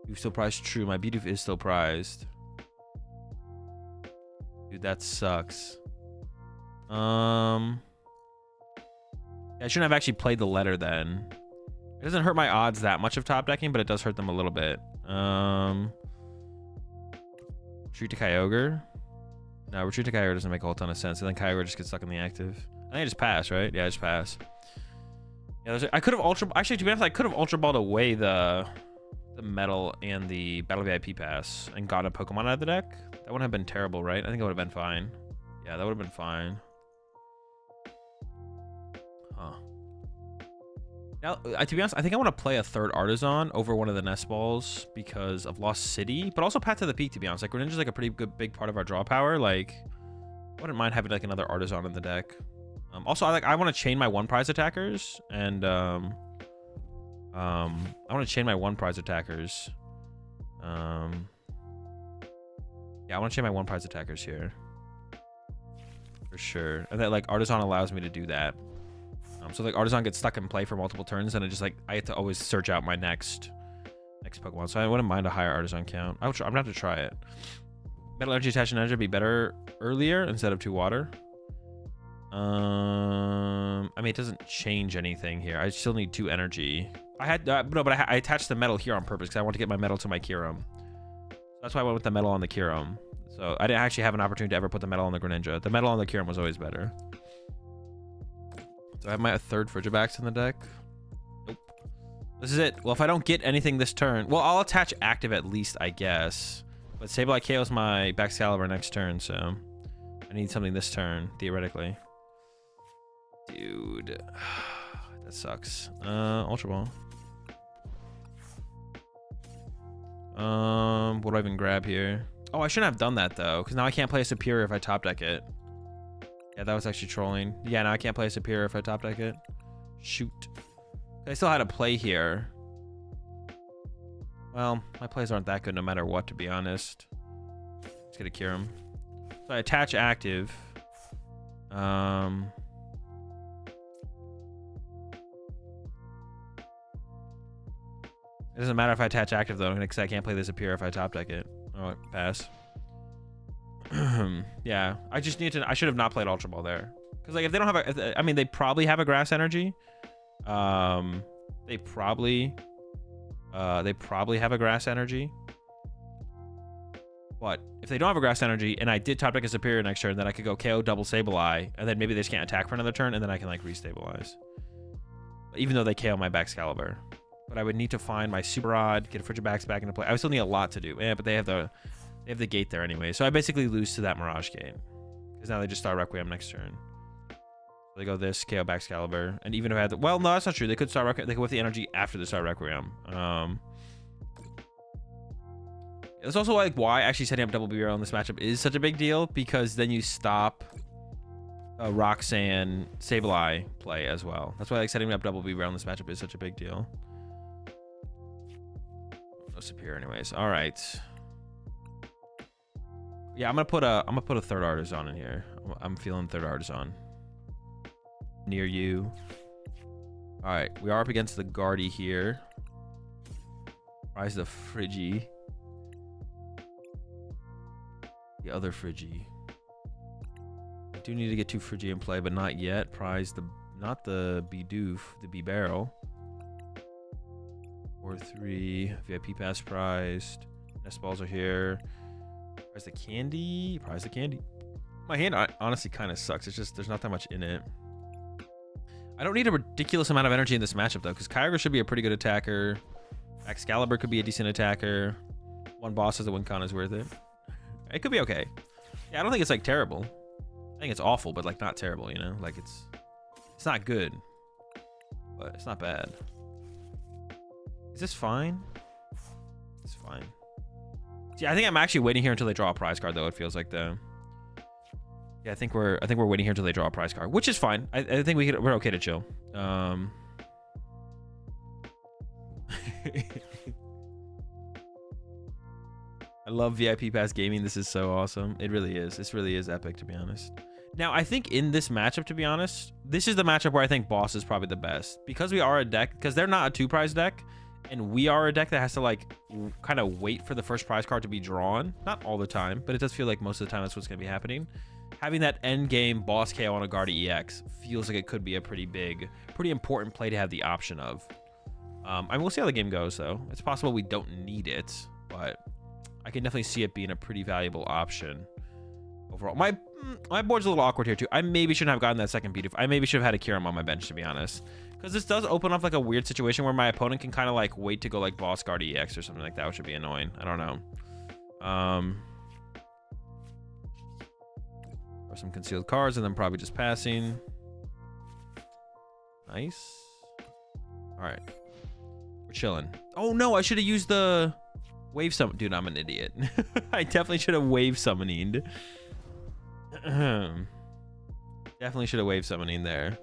You still prized? True, my Bidoof is still prized. Dude, that sucks. Yeah, I shouldn't have actually played the Letter then. It doesn't hurt my odds that much of top decking, but it does hurt them a little bit. Retreat to Kyogre. No, retreat to Kyogre doesn't make a whole ton of sense. And then Kyogre just gets stuck in the active. I think I just pass, right? Yeah, I just pass. Yeah, I could have actually, to be honest, I could have Ultra Balled away the metal and the Battle VIP pass and gotten a Pokemon out of the deck. That wouldn't have been terrible, right? I think it would have been fine. Yeah, that would have been fine. Huh. Now, to be honest, I think I want to play a third Artisan over one of the Nest Balls because of Lost City, but also Path to the Peak, to be honest. Like, Greninja's like a pretty good big part of our draw power. Like, I wouldn't mind having like another Artisan in the deck. Also, I want to chain my 1 prize attackers, and I want to chain my 1 prize attackers. Yeah, I want to chain my 1 prize attackers here for sure, and that like Artisan allows me to do that. So like Artisan gets stuck in play for multiple turns, and it just like I have to always search out my next Pokemon. So I wouldn't mind a higher Artisan count. I'm gonna have to try it. Metal Energy Attached and Energy would be better earlier instead of 2 water. I mean, it doesn't change anything here. I still need 2 energy. I attached the metal here on purpose because I want to get my metal to my Kyurem. That's why I went with the metal on the Kyurem. So I didn't actually have an opportunity to ever put the metal on the Greninja. The metal on the Kyurem was always better. So I have my 3rd Frigibax in the deck. Nope. This is it. Well, if I don't get anything this turn, well, I'll attach active at least, I guess. But Sableye KOs my Baxcalibur next turn, so I need something this turn, theoretically. Dude, that sucks. Ultra Ball. What do I even grab here? Oh, I shouldn't have done that though, because now I can't play a superior if I top deck it. Yeah, that was actually trolling. Yeah, now I can't play a superior if I top deck it. Shoot. I still had a play here. Well, my plays aren't that good no matter what, to be honest. Let's get a Kyurem. So I attach active. It doesn't matter if I attach active though, because I can't play this superior if I top deck it. Oh, pass. Yeah, I just need to. I should have not played Ultra Ball there, because like if they don't have a, I mean they probably have a grass energy. They probably have a grass energy. But if they don't have a grass energy, and I did top deck a superior next turn, then I could go KO double Sableye, and then maybe they just can't attack for another turn, and then I can like restabilize. Even though they KO my Baxcalibur. But I would need to find my Super Rod, get a Frigibax back into play. I would still need a lot to do. Yeah, but they have the gate there anyway. So I basically lose to that Mirage Gate. Because now they just start Requiem next turn. So they go this, KO Baxcalibur. And even if I had the, well, no, that's not true. They could start Requiem. They could whip the energy after the start Requiem. It's also like why actually setting up double BRL in this matchup is such a big deal, because then you stop Roxanne Sableye play as well. That's why like setting up double BRL in this matchup is such a big deal. No superior anyways. All right. Yeah, I'm gonna put a third Artisan in here. I'm feeling third Artisan. Near you. All right, we are up against the Guardy here. Rise of the Frigi. The other Frigi. I do need to get two Frigi in play, but not yet. Prize the, not the Bidoof, the B-Barrel. 4-3, VIP pass prized. Nest balls are here. Prize the candy. Prize the candy. My hand honestly kind of sucks. It's just, there's not that much in it. I don't need a ridiculous amount of energy in this matchup though, because Kyurem should be a pretty good attacker. Excalibur could be a decent attacker. One boss as a win con is worth it. It could be okay. Yeah, I don't think it's like terrible. I think it's awful, but like not terrible, you know? Like it's not good, but it's not bad. Is this fine? It's fine. Yeah, I think I'm actually waiting here until they draw a prize card though, it feels like though. Yeah, I think we're waiting here until they draw a prize card, which is fine. I think we're okay to chill. I love VIP Pass Gaming. This is so awesome. It really is. This really is epic, to be honest. Now, I think in this matchup, to be honest, this is the matchup where I think Boss is probably the best. Because we are a deck, because they're not a two-prize deck, and we are a deck that has to, like, kind of wait for the first prize card to be drawn. Not all the time, but it does feel like most of the time that's what's going to be happening. Having that end game Boss KO on a Guardy EX feels like it could be a pretty big, pretty important play to have the option of. I mean, we'll see how the game goes, though. It's possible we don't need it, but I can definitely see it being a pretty valuable option overall. My board's a little awkward here too. I maybe shouldn't have gotten that second Bidoof. I maybe should have had a Kyurem on my bench, to be honest, because this does open up like a weird situation where my opponent can kind of like wait to go like Boss Guard EX or something like that, which would be annoying. I don't know. Or some concealed cards and then probably just passing. Nice. All right, we're chilling. Oh no, I should have used the wave summon. Dude, I'm an idiot. I definitely should have wave summoning. Definitely should have wave summoning there.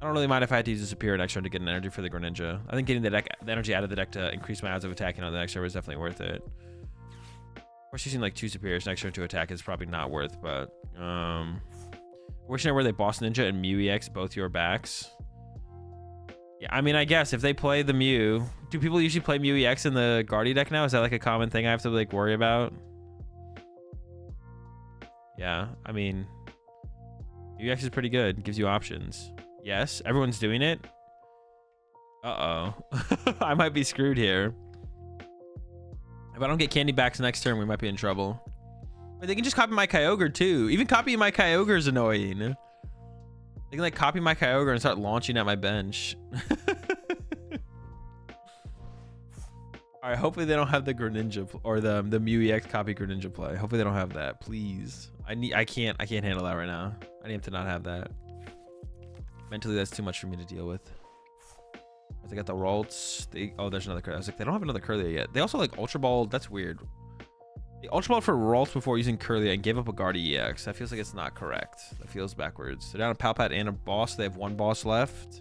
I don't really mind if I had to use a superior next turn to get an energy for the Greninja. I think getting the energy out of the deck to increase my odds of attacking on the next turn was definitely worth it. Of course, using like two superiors next turn to attack is probably not worth, but wishing where they Boss Ninja and Mew EX both your backs. Yeah, I mean, I guess if they play the Mew, do people usually play Mew EX in the Guardy deck now? Is that like a common thing I have to like worry about? Yeah, I mean, Mew EX is pretty good. It gives you options. Yes, everyone's doing it. Uh-oh. I might be screwed here. If I don't get candy backs next turn, we might be in trouble. But they can just copy my Kyogre too. Even copying my Kyogre is annoying. They can like copy my Kyogre and start launching at my bench. All right, hopefully they don't have the Greninja or the Mew EX copy Greninja play. Hopefully they don't have that, please. I can't handle that right now. I need to not have that. Mentally, that's too much for me to deal with. They got the Ralts. Oh, there's another Curly. I was like, they don't have another Curly yet. They also like Ultra Ball. That's weird. They Ultra Ball for Ralts before using Curly and gave up a Guardi EX. That feels like it's not correct. That feels backwards. They're down a Palpat and a boss. They have one boss left.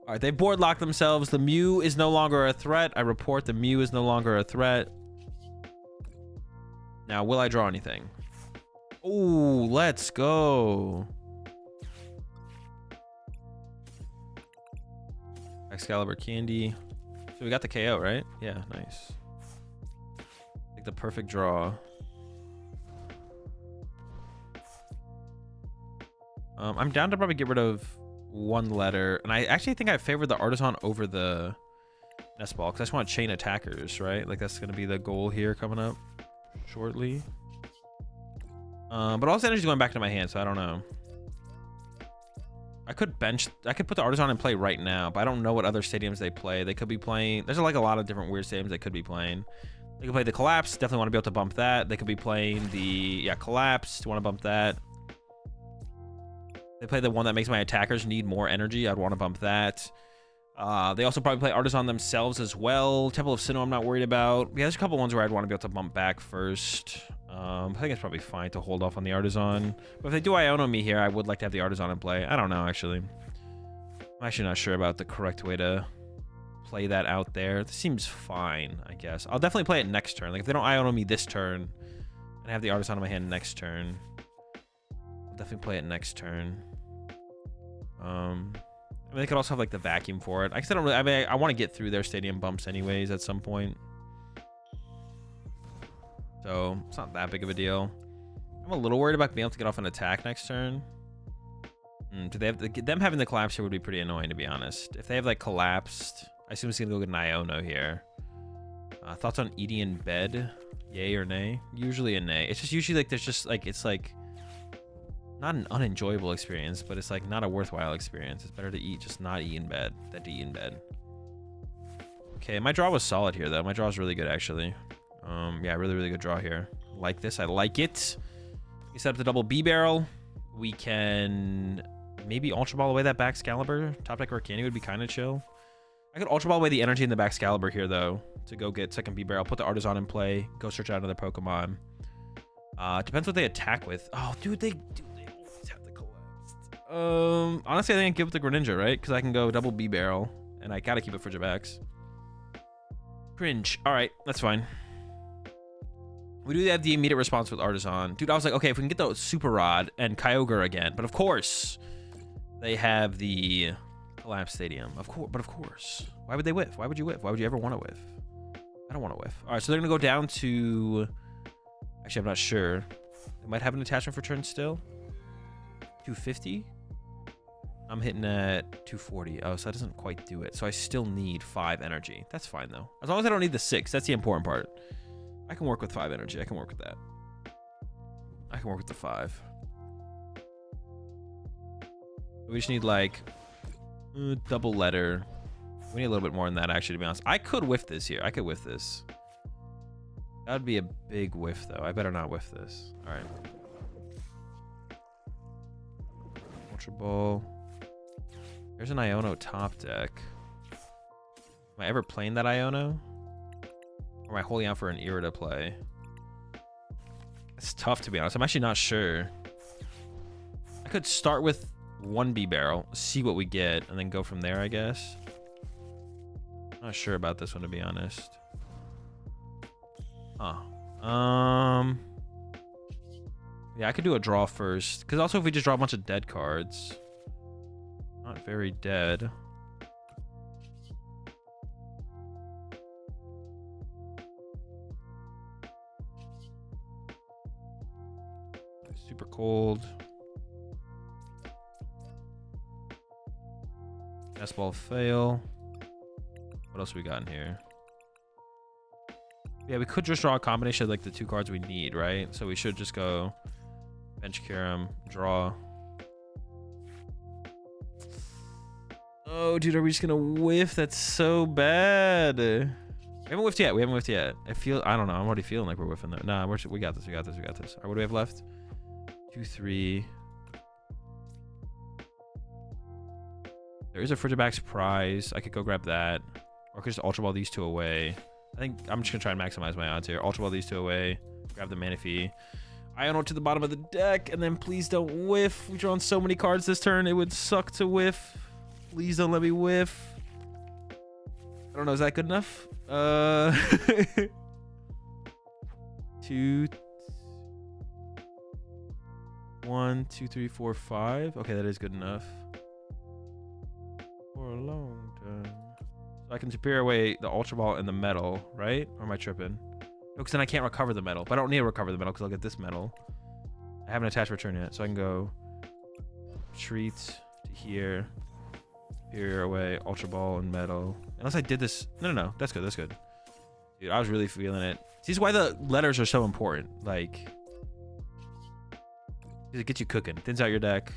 All right, they board locked themselves. The Mew is no longer a threat. I report the Mew is no longer a threat. Now, will I draw anything? Oh, let's go. Excalibur Candy. So we got the KO, right? Yeah, nice. Like the perfect draw. I'm down to probably get rid of one letter. And I actually think I favored the Artisan over the Nest Ball because I just want to chain attackers, right? Like that's going to be the goal here coming up shortly. But all this energy is going back into my hand, so I don't know. I could put the Artisan in play right now, but I don't know what other stadiums they play. They could be playing, there's like a lot of different weird stadiums they could be playing. They could play the Collapse, definitely want to be able to bump that. They could be playing the, Collapse, want to bump that. They play the one that makes my attackers need more energy. I'd want to bump that. They also probably play Artisan themselves as well. Temple of Sinnoh I'm not worried about. Yeah, there's a couple ones where I'd want to be able to bump back first. I think it's probably fine to hold off on the Artisan. But if they do Iono me here, I would like to have the Artisan in play. I don't know, actually. I'm actually not sure about the correct way to play that out there. This seems fine, I guess. I'll definitely play it next turn. Like, if they don't Iono me this turn, and I have the Artisan in my hand next turn, I'll definitely play it next turn. I mean, they could also have, like, the vacuum for it. I don't really... I mean, I want to get through their stadium bumps anyways at some point. So, it's not that big of a deal. I'm a little worried about being able to get off an attack next turn. Do they have them having the Collapse here would be pretty annoying, to be honest. If they have, like, Collapsed... I assume it's going to go get an Iono here. Thoughts on eating in bed? Yay or nay? Usually a nay. It's just usually, like, there's just, like, it's, like... not an unenjoyable experience, but it's, like, not a worthwhile experience. It's better to eat, just not eat in bed than to eat in bed. Okay, my draw was solid here, though. My draw was really good, actually. Yeah, really, really good draw here. Like this. I like it. We set up the double B barrel. We can maybe Ultra Ball away that Baxcalibur. Top deck Arcani would be kind of chill. I could Ultra Ball away the energy in the Baxcalibur here, though, to go get second B barrel. Put the Artisan in play. Go search out another Pokemon. Depends what they attack with. Oh, dude, they always have the Collapsed. Honestly, I think I give it the Greninja, right? Because I can go double B barrel, and I gotta keep it for Jabax. Cringe. All right, that's fine. We do have the immediate response with Artisan. Dude, I was like, okay, if we can get the Super Rod and Kyogre again. But of course, they have the Collapse Stadium. Of course. Why would they whiff? Why would you whiff? Why would you ever want to whiff? I don't want to whiff. All right, so they're going to go down to... Actually, I'm not sure. They might have an attachment for turn still. 250? I'm hitting at 240. Oh, so that doesn't quite do it. So I still need 5 energy. That's fine, though. As long as I don't need the 6. That's the important part. I can work with 5 energy. I can work with that. I can work with the 5. We just need, like, double letter. We need a little bit more than that, actually, to be honest. I could whiff this here. I could whiff this. That would be a big whiff, though. I better not whiff this. All right. Ultra Ball. There's an Iono top deck. Am I ever playing that Iono? Or am I holding out for an Irida play? It's tough, to be honest. I'm actually not sure. I could start with 1 B barrel, see what we get, and then go from there, I guess. Not sure about this one, to be honest. Huh. Yeah, I could do a draw first. Because also if we just draw a bunch of dead cards. Not very dead. Super cold. Nest Ball fail. What else we got in here? Yeah, we could just draw a combination of like the 2 cards we need, right? So we should just go bench Kyurem, draw. Oh, dude, are we just gonna whiff? That's so bad. We haven't whiffed yet. I don't know. I'm already feeling like we're whiffing though. Nah, we got this. All right, what do we have left? 2, 3. There is a Frigibax prize. I could go grab that. Or I could just Ultra Ball these two away. I think I'm just going to try and maximize my odds here. Ultra Ball these two away. Grab the Manaphy. Iono to the bottom of the deck. And then please don't whiff. We've drawn so many cards this turn. It would suck to whiff. Please don't let me whiff. I don't know. Is that good enough? 2... 1, 2, 3, 4, 5. Okay, that is good enough. For a long time. So I can Superior away the Ultra Ball and the metal, right? Or am I tripping? No, because then I can't recover the metal. But I don't need to recover the metal because I'll get this metal. I haven't attached return yet, so I can go retreat to here. Superior away, Ultra Ball and metal. Unless I did this. No. That's good. That's good. Dude, I was really feeling it. See, this is why the letters are so important. Like, it gets you cooking. Thins out your deck.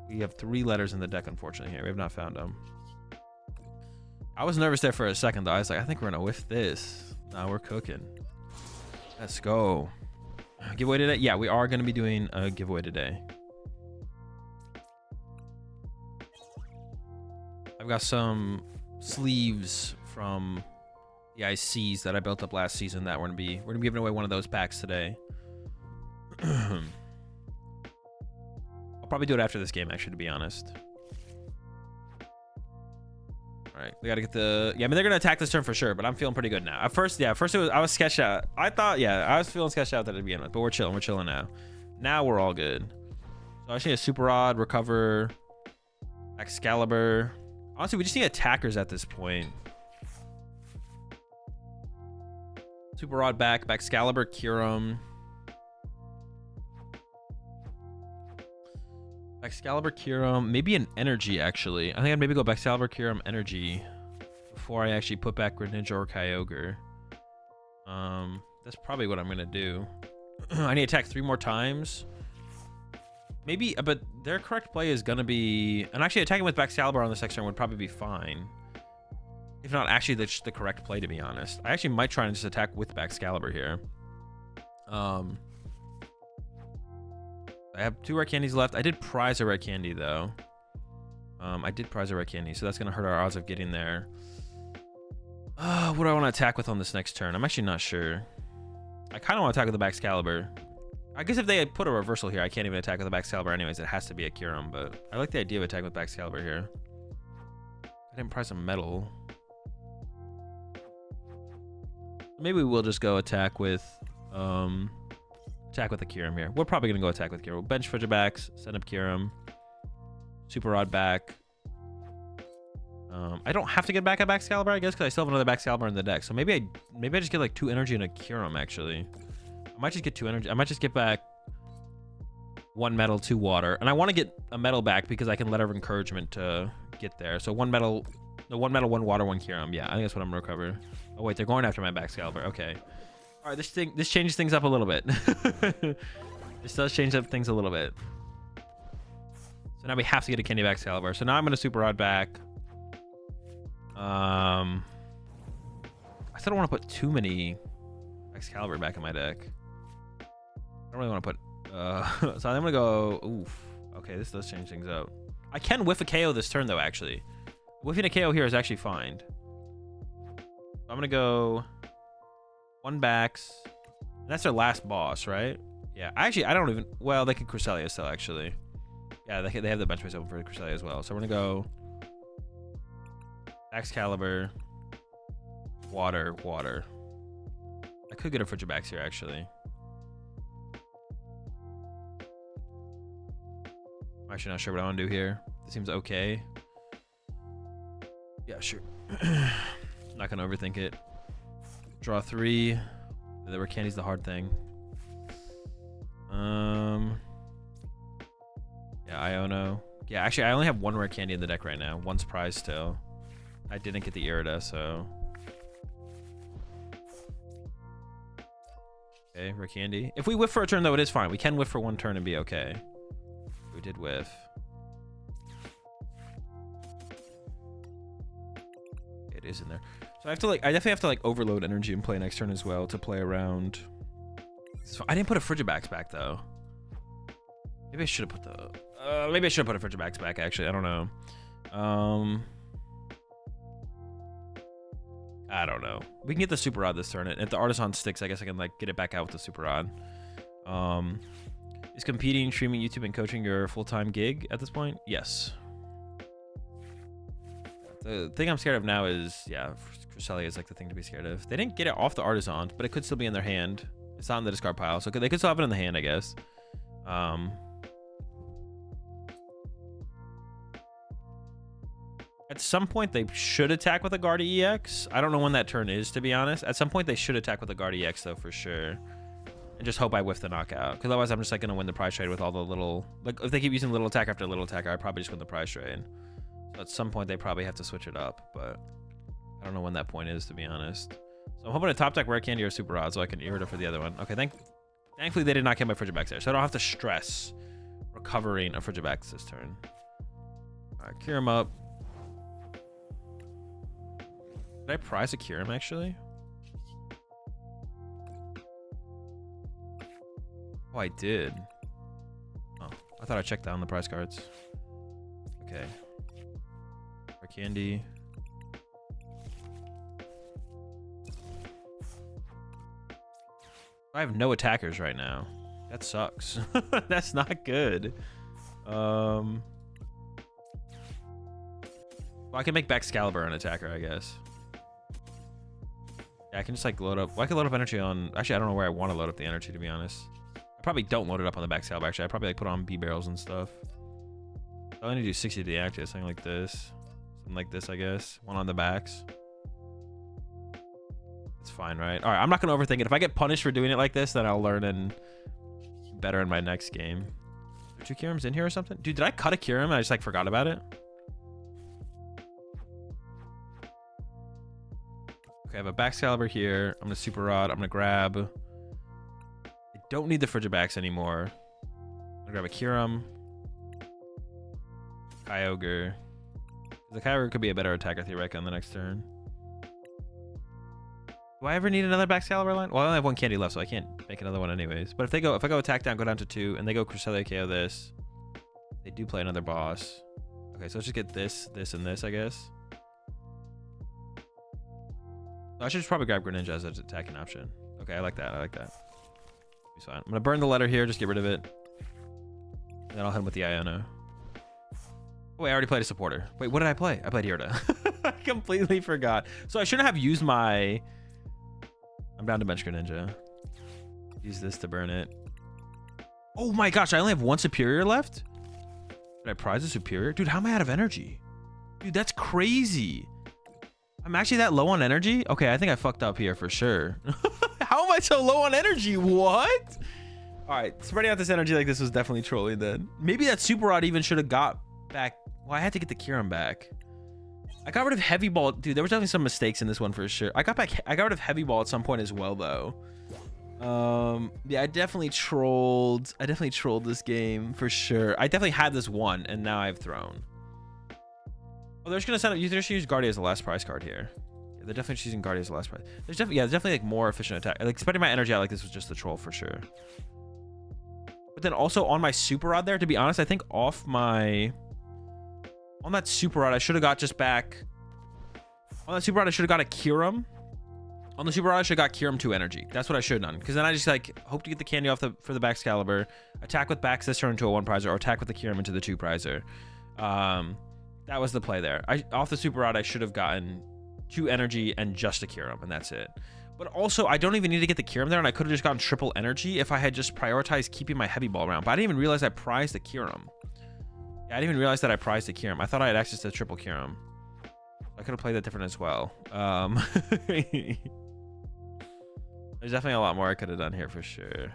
We have 3 letters in the deck, unfortunately, here. We have not found them. I was nervous there for a second, though. I was like, I think we're going to whiff this. Nah, we're cooking. Let's go. Giveaway today? Yeah, we are going to be doing a giveaway today. I've got some sleeves from the ICs that I built up last season that we're gonna be giving away one of those packs today. I'll probably do it after this game, actually, to be honest. All right, we gotta get the. Yeah, I mean they're gonna attack this turn for sure, but I'm feeling pretty good now. At first I was sketched out. I thought, yeah, I was feeling sketched out at the beginning, but we're chilling. We're chilling now. Now we're all good. So I just need a Super Rod, recover, Baxcalibur. Honestly, we just need attackers at this point. Super Rod back, Baxcalibur, Kyurem. Baxcalibur, Kyurem, maybe an energy, actually. I think I'd maybe go Baxcalibur, Kyurem, energy before I actually put back Greninja or Kyogre. That's probably what I'm going to do. I need to attack 3 more times. Maybe, but their correct play is going to be... And actually attacking with Baxcalibur on this next turn would probably be fine. If not, actually, that's the correct play, to be honest. I actually might try and just attack with Baxcalibur here. I have 2 rare candies left. I did prize a rare candy, though. I did prize a rare candy, so that's going to hurt our odds of getting there. What do I want to attack with on this next turn? I'm actually not sure. I kind of want to attack with the Baxcalibur. I guess if they put a reversal here, I can't even attack with the Baxcalibur anyways. It has to be a Kyurem, but I like the idea of attacking with Baxcalibur here. I didn't prize a metal. Maybe we'll just go attack with the Kyurem here. We're probably gonna go attack with Kyurem. We'll bench Frigibax, send up Kyurem, Super Rod back. I don't have to get back a Baxcalibur, I guess, because I still have another Baxcalibur in the deck. So maybe I just get like 2 energy and a Kyurem, actually. I might just get 2 energy. I might just get back 1 metal, 2 water, and I want to get a metal back because I can let her encouragement to get there. So 1 metal, 1 water, 1 Kyurem. Yeah, I think that's what I'm gonna recover. Oh wait, they're going after my Baxcalibur. Okay. All right, this changes things up a little bit. This does change up things a little bit. So now we have to get a candy Baxcalibur. So now I'm gonna Super Rod back. I still don't want to put too many Baxcalibur back in my deck. I don't really want to put. So I'm gonna go. Oof. Okay, this does change things up. I can whiff a KO this turn though. Actually, whiffing a KO here is actually fine. I'm gonna go 1 Bax. That's their last boss, right? Yeah. Actually, I don't even. Well, they can Cresselia still. Actually, yeah, they have the bench space open for Cresselia as well. So we're gonna go Baxcalibur, water. I could get a Frigibax here, actually. I'm actually not sure what I want to do here. This seems okay. Yeah, sure. Not gonna overthink it. Draw 3. The rare candy's the hard thing. Yeah, Iono. Yeah, actually, I only have 1 rare candy in the deck right now. 1's prize still. I didn't get the Irida, so. Okay, rare candy. If we whiff for a turn, though, it is fine. We can whiff for 1 turn and be okay. We did whiff. It is in there. So I have to I definitely have to overload energy and play next turn as well to play around. So I didn't put a Frigibax back though. Maybe I should have put the. Maybe I should have put a Frigibax back. Actually, I don't know. I don't know. We can get the super rod this turn. If the artisan sticks, I guess I can like get it back out with the super rod. Is competing, streaming, YouTube, and coaching your full-time gig at this point? Yes. The thing I'm scared of now is, yeah, Cresselia is like the thing to be scared of. They didn't get it off the artisan, but it could still be in their hand. It's not in the discard pile, so they could still have it in the hand, I guess. At some point, they should attack with a Guard EX. I don't know when that turn is, to be honest. At some point, they should attack with a Guard EX, though, for sure. And just hope I whiff the knockout. Because otherwise, I'm just like going to win the prize trade with all the little... Like, if they keep using little attack after little attack, I probably just win the prize trade. So at some point, they probably have to switch it up. But I don't know when that point is, to be honest. So I'm hoping to top deck Rare Candy or Super Rod so I can Irrita for the other one. Okay, thankfully, they did not get my Frigibax there. So I don't have to stress recovering a Frigibax this turn. All right, Kyurem up. Did I prize a Kyurem, actually? Oh, I did. Oh, I thought I checked down the prize cards. Okay. For candy. I have no attackers right now. That sucks. That's not good. Well, I can make Baxcalibur an attacker, I guess. Yeah, I can just like load up. Well, I can load up energy on... Actually, I don't know where I want to load up the energy, to be honest. I probably don't load it up on the Baxcalibur, actually. I probably like put on B barrels and stuff. I only do 60 to deactivate, something like this. Something like this, I guess. One on the backs. It's fine, right? All right, I'm not going to overthink it. If I get punished for doing it like this, then I'll learn and better in my next game. Are 2 Kyurems in here or something? Dude, did I cut a Kyurem and I just like forgot about it? Okay, I have a Baxcalibur here. I'm going to Super Rod. I'm going to grab... I don't need the Frigibax anymore. I'm going to grab a Kyurem. Kyogre. The Kyogre could be a better attacker theoretically on the next turn. Do I ever need another Baxcalibur line? Well, I only have 1 candy left, so I can't make another one anyways. But if I go attack down, go down to 2, and they go Cresselia KO this, they do play another boss. Okay, so let's just get this, this, and this, I guess. I should just probably grab Greninja as an attacking option. Okay, I like that. I like that. He's fine. I'm gonna burn the letter here, just get rid of it. And then I'll hit him with the Iono. Oh, wait, I already played a supporter. Wait, what did I play? I played Irrita. I completely forgot. So I shouldn't have used my... I'm down to bench Greninja. Use this to burn it. Oh my gosh, I only have 1 superior left? Did I prize a superior? Dude, how am I out of energy? Dude, that's crazy. I'm actually that low on energy? Okay, I think I fucked up here for sure. How am I so low on energy? What? All right, spreading out this energy like this was definitely trolling then. Maybe that Super Rod even should have got back. Well, I had to get the Kyurem back. I got rid of Heavy Ball. Dude, there was definitely some mistakes in this one for sure. I got rid of Heavy Ball at some point as well, though. Yeah, I definitely trolled this game for sure. I definitely had this one, and now I've thrown. Oh, they're just gonna they're just use Guardia as the last prize card here. Yeah, they're definitely choosing Guardia as the last prize. There's definitely like more efficient attack. Like spreading my energy out like this was just the troll for sure. But then also on my Super Rod there, to be honest, I think on that Super Rod I should have got just back. On that Super Rod I should have got a Kyurem. On the Super Rod I should have got Kyurem 2 energy. That's what I should have done. Because then I just like hope to get the candy off for the Baxcalibur, attack with Bax this turn into a 1 prizer, or attack with the Kyurem into the 2 prizer. That was the play there. Off the Super Rod, I should have gotten 2 energy and just a Kyurem, and that's it. But also, I don't even need to get the Kyurem there, and I could have just gotten triple energy if I had just prioritized keeping my Heavy Ball around. But I didn't even realize I prized the Kyurem. Yeah, I didn't even realize that I prized the Kyurem. I thought I had access to triple Kyurem. I could have played that different as well. There's definitely a lot more I could have done here for sure.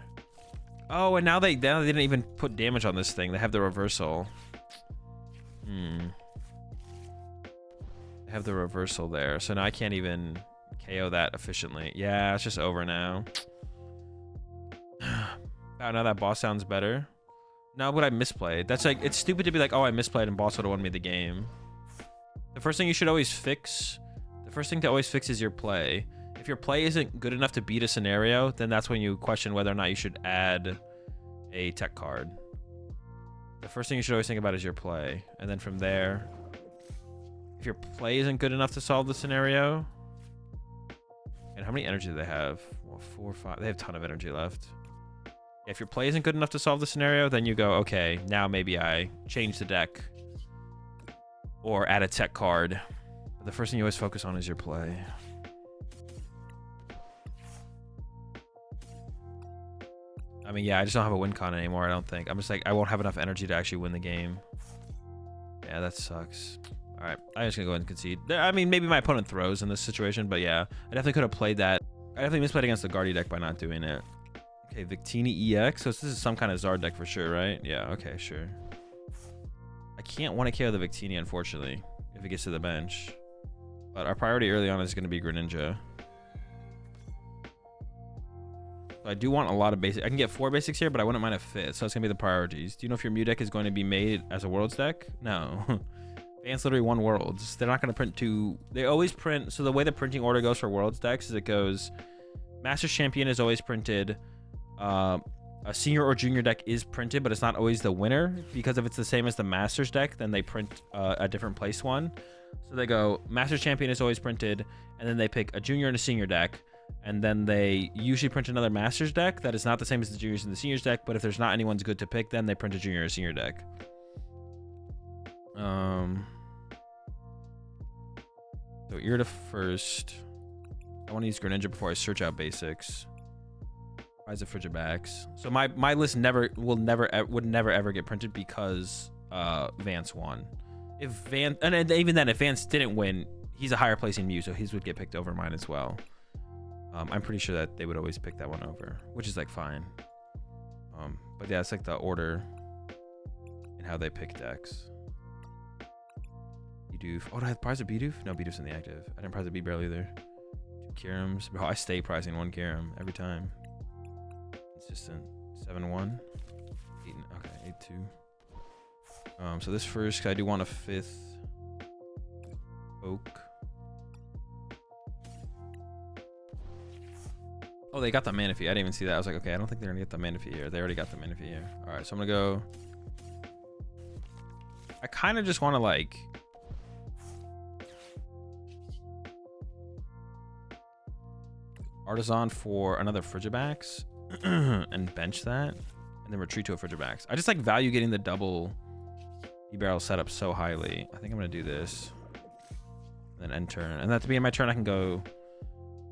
Oh, and now they didn't even put damage on this thing. They have the reversal. Have the reversal there, so now I can't even KO that efficiently. Yeah, it's just over now. Oh, now that boss sounds better. No, but I misplayed. That's like, it's stupid to be like, oh, I misplayed and boss would have won me the game. The first thing you should always fix, the first thing to always fix is your play. If your play isn't good enough to beat a scenario, then that's when you question whether or not you should add a tech card. The first thing you should always think about is your play, and then from there, If your play isn't good enough to solve the scenario. And how many energy do they have? Well, 4 or 5. They have a ton of energy left. If your play isn't good enough to solve the scenario, then you go, okay, now maybe I change the deck or add a tech card. But the first thing you always focus on is your play. I mean, yeah, I just don't have a win con anymore, I don't think. I'm just like, I won't have enough energy to actually win the game. Yeah, that sucks. All right, I'm just gonna go ahead and concede. I mean, maybe my opponent throws in this situation, but yeah, I definitely could have played that. I definitely misplayed against the Guardy deck by not doing it. Okay, Victini EX. So this is some kind of Zard deck for sure, right? Yeah, okay, sure. I can't want to KO the Victini, unfortunately, if it gets to the bench. But our priority early on is going to be Greninja. So I do want a lot of basics. I can get 4 basics here, but I wouldn't mind a 5th. So it's going to be the priorities. Do you know if your Mew deck is going to be made as a Worlds deck? No. Advanced literally 1 Worlds. They're not going to print 2. They always print. So the way the printing order goes for Worlds decks is it goes Masters Champion is always printed. A senior or junior deck is printed, but it's not always the winner, because if it's the same as the Masters deck, then they print a different place one. So they go Masters Champion is always printed, and then they pick a junior and a senior deck, and then they usually print another Masters deck that is not the same as the juniors and the seniors deck, but if there's not anyone's good to pick, then they print a junior or senior deck. So Irida first. I want to use Greninja before I search out basics. Rise of Frigibax. So my list would never ever get printed because Vance won. If Vance, and even then, if Vance didn't win, he's a higher placing Mew, so his would get picked over mine as well. I'm pretty sure that they would always pick that one over, which is like fine. But yeah, it's like the order and how they pick decks. Bidoof. Oh, did I have prize of Bidoof? No, Bidoof's in the active. I didn't prize a B-Barrel either. 2 Kyurems. Bro, I stay prizing 1 Kyurem every time. Consistent. 7-1. 8, okay, 8-2. So this first, I do want a 5th Oak. Oh, they got the Manaphy. I didn't even see that. I was like, okay, I don't think they're gonna get the Manaphy here. They already got the Manaphy here. All right, so I'm gonna go. I kind of just want to like. Artisan for another Frigibax and bench that, and then retreat to a Frigibax. I just like value getting the double E-Barrel setup so highly. I think I'm gonna do this, then end turn, and at the beginning of my turn I can go.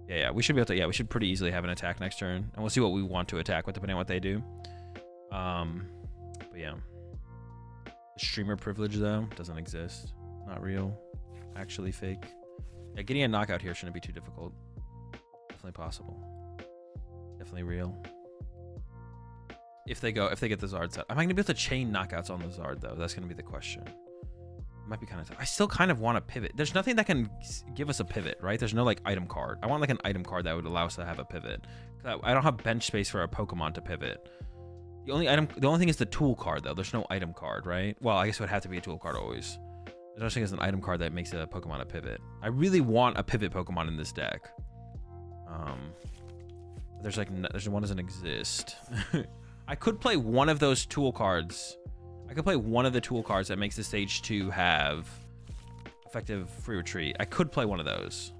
Yeah, we should be able to. Yeah, we should pretty easily have an attack next turn, and we'll see what we want to attack with depending on what they do. But yeah, the streamer privilege though doesn't exist. Not real, actually fake. Yeah, getting a knockout here shouldn't be too difficult. Definitely possible. Definitely real. If they get the Zard set. Am I gonna be able to chain knockouts on the Zard though? That's gonna be the question. It might be kind of tough. I still kind of want to pivot. There's nothing that can give us a pivot, right? There's no like item card. I want like an item card that would allow us to have a pivot. I don't have bench space for a Pokemon to pivot. The only thing is the tool card though. There's no item card, right? Well, I guess it would have to be a tool card always. There's no such thing as an item card that makes a Pokemon a pivot. I really want a pivot Pokemon in this deck. There's one doesn't exist. I could play one of those tool cards. I could play one of the tool cards that makes the stage 2 have effective free retreat. I could play one of those.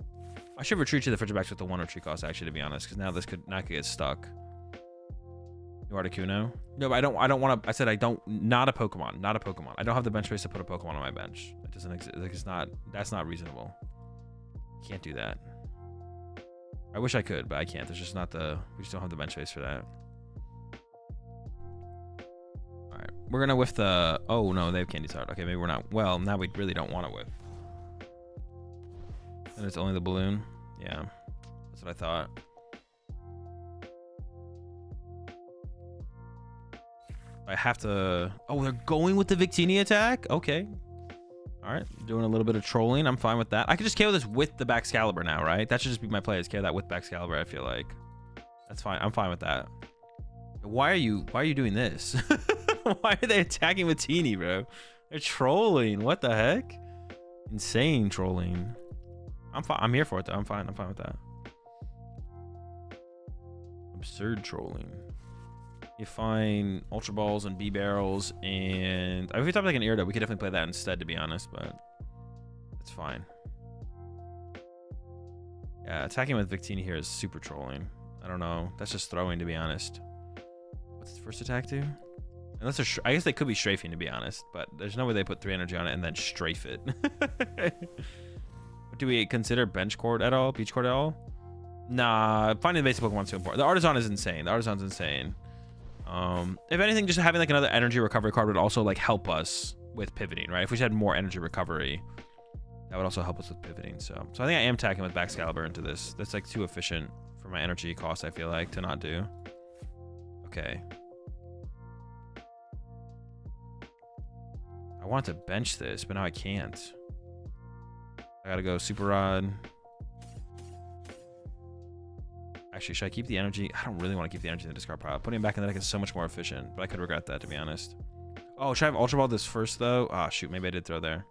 I should retreat to the Frigibax with the 1 retreat cost actually, to be honest, because now I could get stuck. New Articuno? No, but I don't want to. I said I don't. Not a Pokemon. Not a Pokemon. I don't have the bench space to put a Pokemon on my bench. It doesn't exist. Like it's not. That's not reasonable. Can't do that. I wish I could, but I can't. There's just not the. We just don't have the bench space for that. All right, we're gonna whiff the. Oh no, they have Candy Tart. Okay, maybe we're not. Well, now we really don't want to whiff. And it's only the balloon. Yeah, that's what I thought. I have to. Oh, they're going with the Victini attack. Okay. All right, doing a little bit of trolling. I'm fine with that. I could just KO this with the Baxcalibur now, right? That should just be my play. Is KO that with Baxcalibur. I feel like that's fine. I'm fine with that. Why are you doing this? Why are they attacking Victini, bro? They're trolling. What the heck? Insane trolling. I'm fine. I'm here for it though. I'm fine with that. Absurd trolling. You find Ultra Balls and B-Barrels, and if we top like an Irida, we could definitely play that instead, to be honest, but That's fine. Yeah, attacking with Victini here is super trolling. I don't know. That's just throwing, to be honest. What's its first attack do? Unless they're I guess they could be strafing, to be honest, but there's no way they put 3 energy on it and then strafe it. Do we consider bench court at all? Beach court at all? Nah, finding the basic Pokemon's too important. The Artisan is insane. The Artisan's insane. If anything, just having like another energy recovery card would also like help us with pivoting, right? If we just had more energy recovery, that would also help us with pivoting. So I think I am attacking with Baxcalibur into this. That's like too efficient for my energy cost, I feel like, to not do. Okay. I want to bench this, but now I can't. I gotta go Super Rod. Actually, should I keep the energy? I don't really want to keep the energy in the discard pile. Putting it back in the deck is so much more efficient, but I could regret that, to be honest. Oh, should I have Ultra Ball this first, though? Ah, oh, shoot. Maybe I did throw there.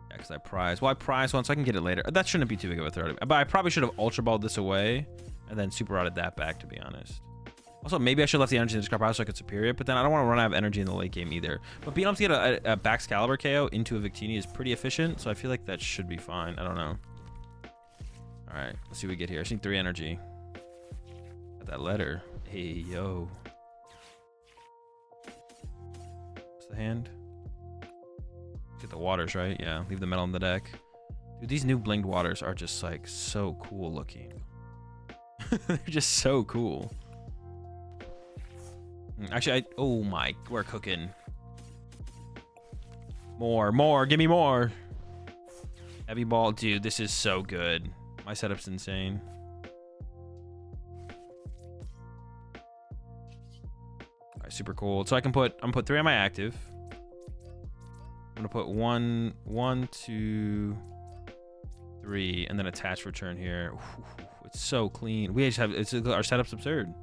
Yeah, because I prize. Well, I prize one, so I can get it later. That shouldn't be too big of a throw. But I probably should have Ultra Balled this away and then Super Rodded that back, to be honest. Also, maybe I should have left the energy in the discard pile so I could superior it, but then I don't want to run out of energy in the late game either. But being able to get a Baxcalibur KO into a Victini is pretty efficient, so I feel like that should be fine. I don't know. All right, let's see what we get here. I just need 3 energy. Got that letter. Hey, yo. What's the hand? Get the waters, right? Yeah, leave the metal in the deck. Dude, these new blinged waters are just like so cool looking. They're just so cool. Actually, oh my, we're cooking. More, give me more. Heavy ball, dude, this is so good. My setup's insane. All right, super cool. So I'm gonna put 3 on my active. I'm gonna put 1, 2, 3, and then attach return here. Ooh, it's so clean. We just have, our setup's absurd.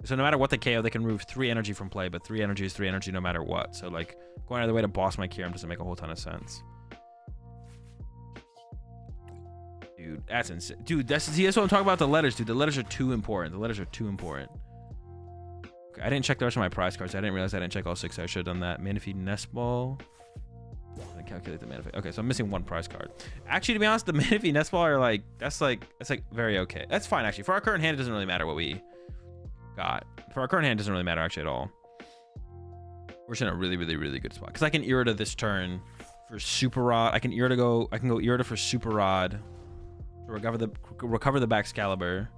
So no matter what the KO, they can remove 3 energy from play, but 3 energy is 3 energy no matter what. So like going out of the way to boss my Kyurem doesn't make a whole ton of sense. Dude, that's insane. Dude, that's what I'm talking about, the letters, dude. The letters are too important. The letters are too important. Okay, I didn't check the rest of my prize cards. I didn't realize I didn't check all 6. I should have done that. Manaphy Nest Ball. I calculate the Manaphy. Okay, so I'm missing 1 prize card. Actually, to be honest, the Manaphy Nest Ball are like, that's like very okay. That's fine, actually. For our current hand, it doesn't really matter what we got. For our current hand, it doesn't really matter, actually, at all. We're just in a really, really, really good spot. Because I can Irida this turn for Super Rod. I can go Irida for Super Rod. Recover the Baxcalibur.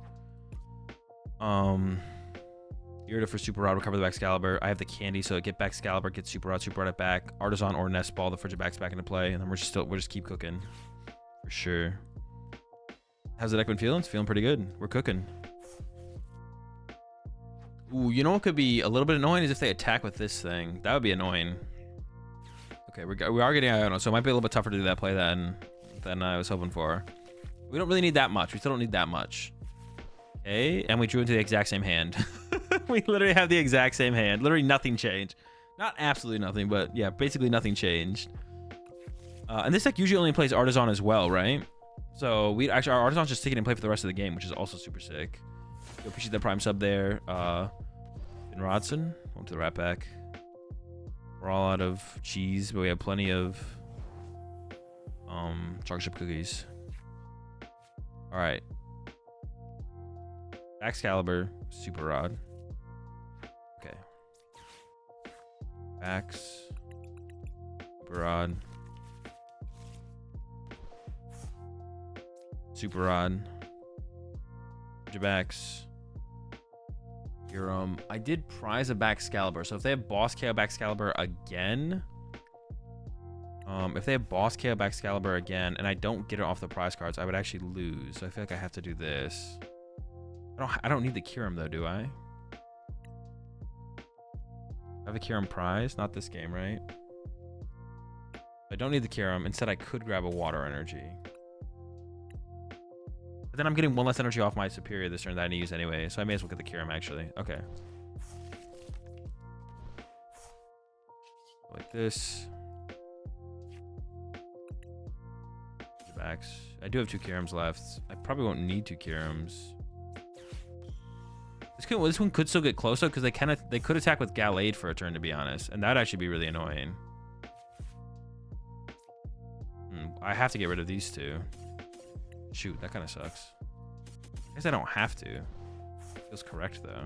Irida for Super Rod, recover the Baxcalibur. I have the candy, so get Baxcalibur, get Super Rod it back. Artisan or Nest Ball, the Frigid Back's back into play, and then we'll just keep cooking. For sure. How's the deck been feeling? It's feeling pretty good. We're cooking. Ooh, you know what could be a little bit annoying is if they attack with this thing. That would be annoying. Okay, we are getting Iono, so it might be a little bit tougher to do that play than I was hoping for. We don't really need that much. We still don't need that much. Okay, and we drew into the exact same hand. We literally have the exact same hand. Literally nothing changed. Not absolutely nothing, but yeah, basically nothing changed. And this deck usually only plays Artisan as well, right? So our Artisan's just sticking in play for the rest of the game, which is also super sick. Yo, appreciate the prime sub there. Finn Rodson, welcome to the Rat Pack. We're all out of cheese, but we have plenty of chocolate chip cookies. All right. Baxcalibur, Super Rod. Okay. Bax, Super Rod, Super Rod, Jabax, Kyurem. I did prize a Baxcalibur, so if they have Boss KO Baxcalibur again, and I don't get it off the prize cards, I would actually lose. So I feel like I have to do this. I don't need the Kyurem though, do I? I have a Kyurem prize, not this game, right? I don't need the Kyurem. Instead, I could grab a water energy. But then I'm getting 1 less energy off my superior this turn that I need to use anyway, so I may as well get the Kyurem actually. Okay. Like this. I do have 2 Kyurems left. I probably won't need 2 Kyurems. This This one could still get close though, because they could attack with Gallade for a turn, to be honest, and that'd actually be really annoying. I have to get rid of these two. Shoot, that kind of sucks. I guess I don't have to. Feels correct though.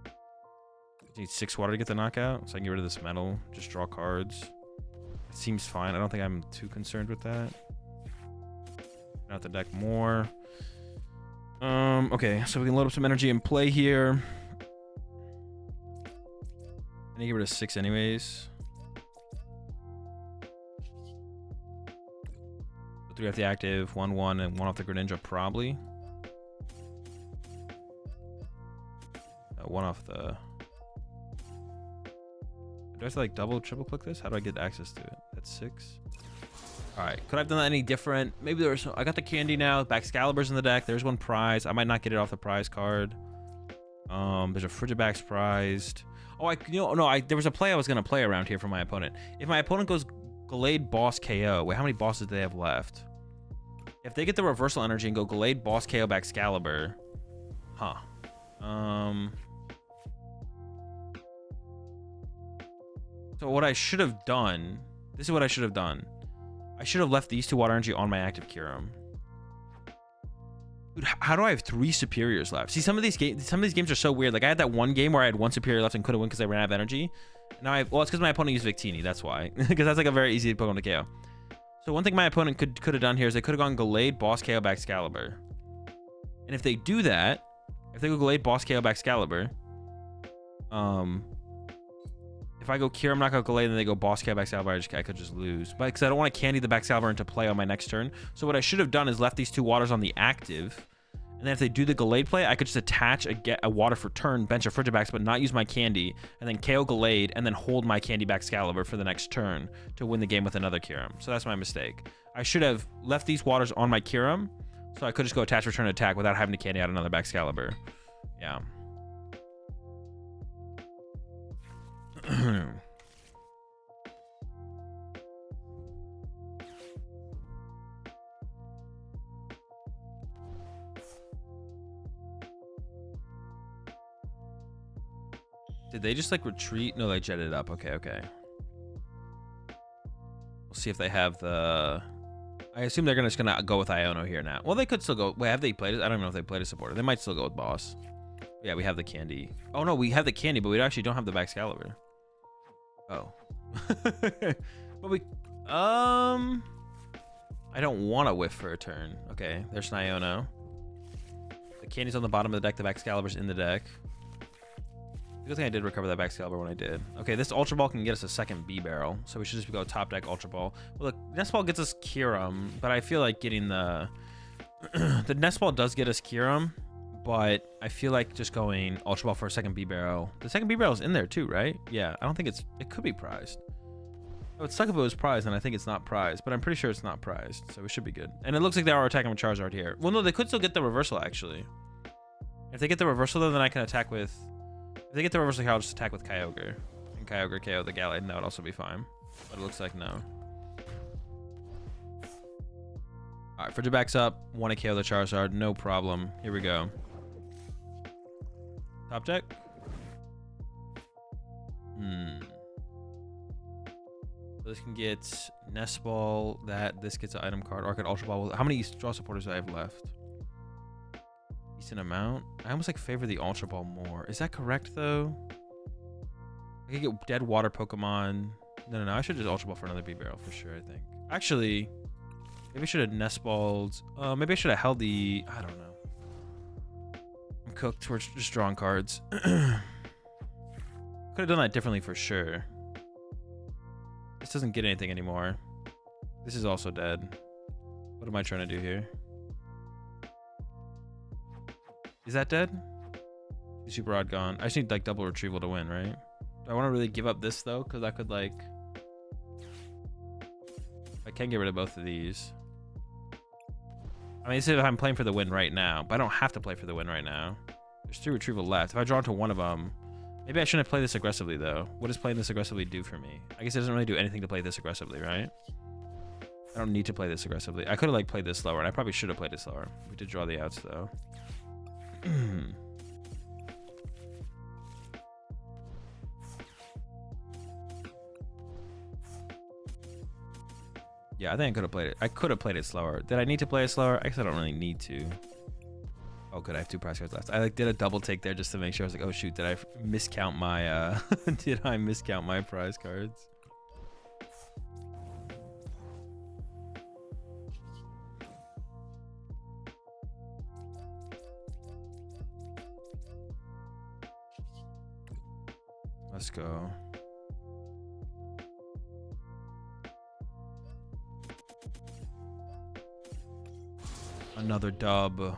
I need 6 water to get the knockout, so I can get rid of this metal. Just draw cards. It seems fine. I don't think I'm too concerned with that. Out the deck more. Okay, so we can load up some energy and play here. I need to get rid of 6 anyways. 3 off the active, 1/1, and 1 off the Greninja probably. 1 off the. Do I have to like double, triple click this? How do I get access to it? That's 6. All right, could I have done that any different? Maybe there was. I got the candy now. Baxcalibur's in the deck. There's 1 prize. I might not get it off the prize card. There's a Frigibax prized. Oh, there was a play I was gonna play around here for my opponent. If my opponent goes Gallade, Boss, KO. Wait, how many bosses do they have left? If they get the reversal energy and go Gallade, Boss, KO, Baxcalibur, huh? So what I should have done. This is what I should have done. I should have left these 2 water energy on my active Kyurem. Dude, how do I have 3 superiors left? See, some of these games are so weird. Like I had that one game where I had 1 superior left and couldn't win because I ran out of energy. Now well, it's because my opponent used Victini. That's why. Because that's like a very easy Pokemon to KO. So one thing my opponent could have done here is they could have gone Gallade, Boss, KO, Baxcalibur. And if they do that, if they go Gallade, Boss, KO, Baxcalibur, if I go Kyurem, knock out Gallade, and then they go Boss, KO, Baxcalibur, I could just lose. But because I don't want to candy the Baxcalibur into play on my next turn. So what I should have done is left these 2 waters on the active. And then if they do the Gallade play, I could just attach a water for turn, bench a Frigibax, but not use my candy, and then KO Gallade, and then hold my candy Baxcalibur for the next turn to win the game with another Kyurem. So that's my mistake. I should have left these waters on my Kyurem, so I could just go attach, return, attack without having to candy out another Baxcalibur. Yeah. Did they just like retreat? No, they jetted up. Okay. We'll see if they have the. I assume they're just gonna go with Iono here now. Well, they could still go. Wait, have they played it? I don't even know if they played a supporter. They might still go with Boss. Yeah, we have the candy. Oh no, we have the candy, but we actually don't have the Baxcalibur. Oh. But we. I don't want to whiff for a turn. Okay, there's an Iono. The candy's on the bottom of the deck. The Baxcalibur's in the deck. Good thing I did recover that Baxcalibur when I did. Okay, this Ultra Ball can get us a second B Barrel, so we should just go top deck Ultra Ball. Well, look, Nest Ball gets us Kyurem, but I feel like getting the the Nest Ball does get us Kyurem, but I feel like just going Ultra Ball for a second B Barrel. The second B Barrel is in there too, right? Yeah, I don't think it could be prized. Oh, it's stuck if it was prized, and I think it's not prized, but I'm pretty sure it's not prized, so we should be good. And it looks like they are attacking with Charizard here. Well, no, they could still get the reversal actually. If they get the reversal though, then I can attack with. If they get the reversal here, I'll just attack with Kyogre. And Kyogre KO the Gallade, and that would also be fine. But it looks like no. Alright, Frigibax up. Want to KO the Charizard. No problem. Here we go. Top deck. So this can get Nest Ball. This gets an item card. Or I could Ultra Ball. How many draw supporters do I have left? Decent amount. I almost like favor the Ultra Ball more. Is that correct though? I could get dead water Pokemon. No. I should just Ultra Ball for another B Barrel for sure, I think. Actually, maybe I should have Nest Balled. Maybe I should have held the. I don't know. I'm cooked. We're just drawing cards. Could have done that differently for sure. This doesn't get anything anymore. This is also dead. What am I trying to do here? Is that dead? Super Odd gone. I just need like double retrieval to win, right? Do I want to really give up this though? Because I could like. I can get rid of both of these. I mean, this is if I'm playing for the win right now, but I don't have to play for the win right now. There's 3 retrieval left. If I draw into one of them, maybe I shouldn't play this aggressively though. What does playing this aggressively do for me? I guess it doesn't really do anything to play this aggressively, right? I don't need to play this aggressively. I could have like played this slower, and I probably should have played it slower. We did draw the outs though. Yeah, I think I could have played it. I could have played it slower. Did I need to play it slower? I guess I don't really need to. Oh, good. I have 2 prize cards left. I like did a double take there just to make sure. I was like, oh shoot, did I miscount my did I miscount my prize cards? Let's go. Another dub.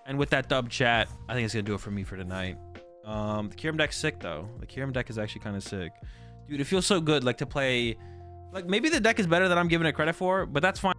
And with that dub, chat, I think it's gonna do it for me for tonight. The Kyurem deck's sick though. The Kyurem deck is actually kind of sick. Dude, it feels so good like to play. Like maybe the deck is better than I'm giving it credit for, but that's fine.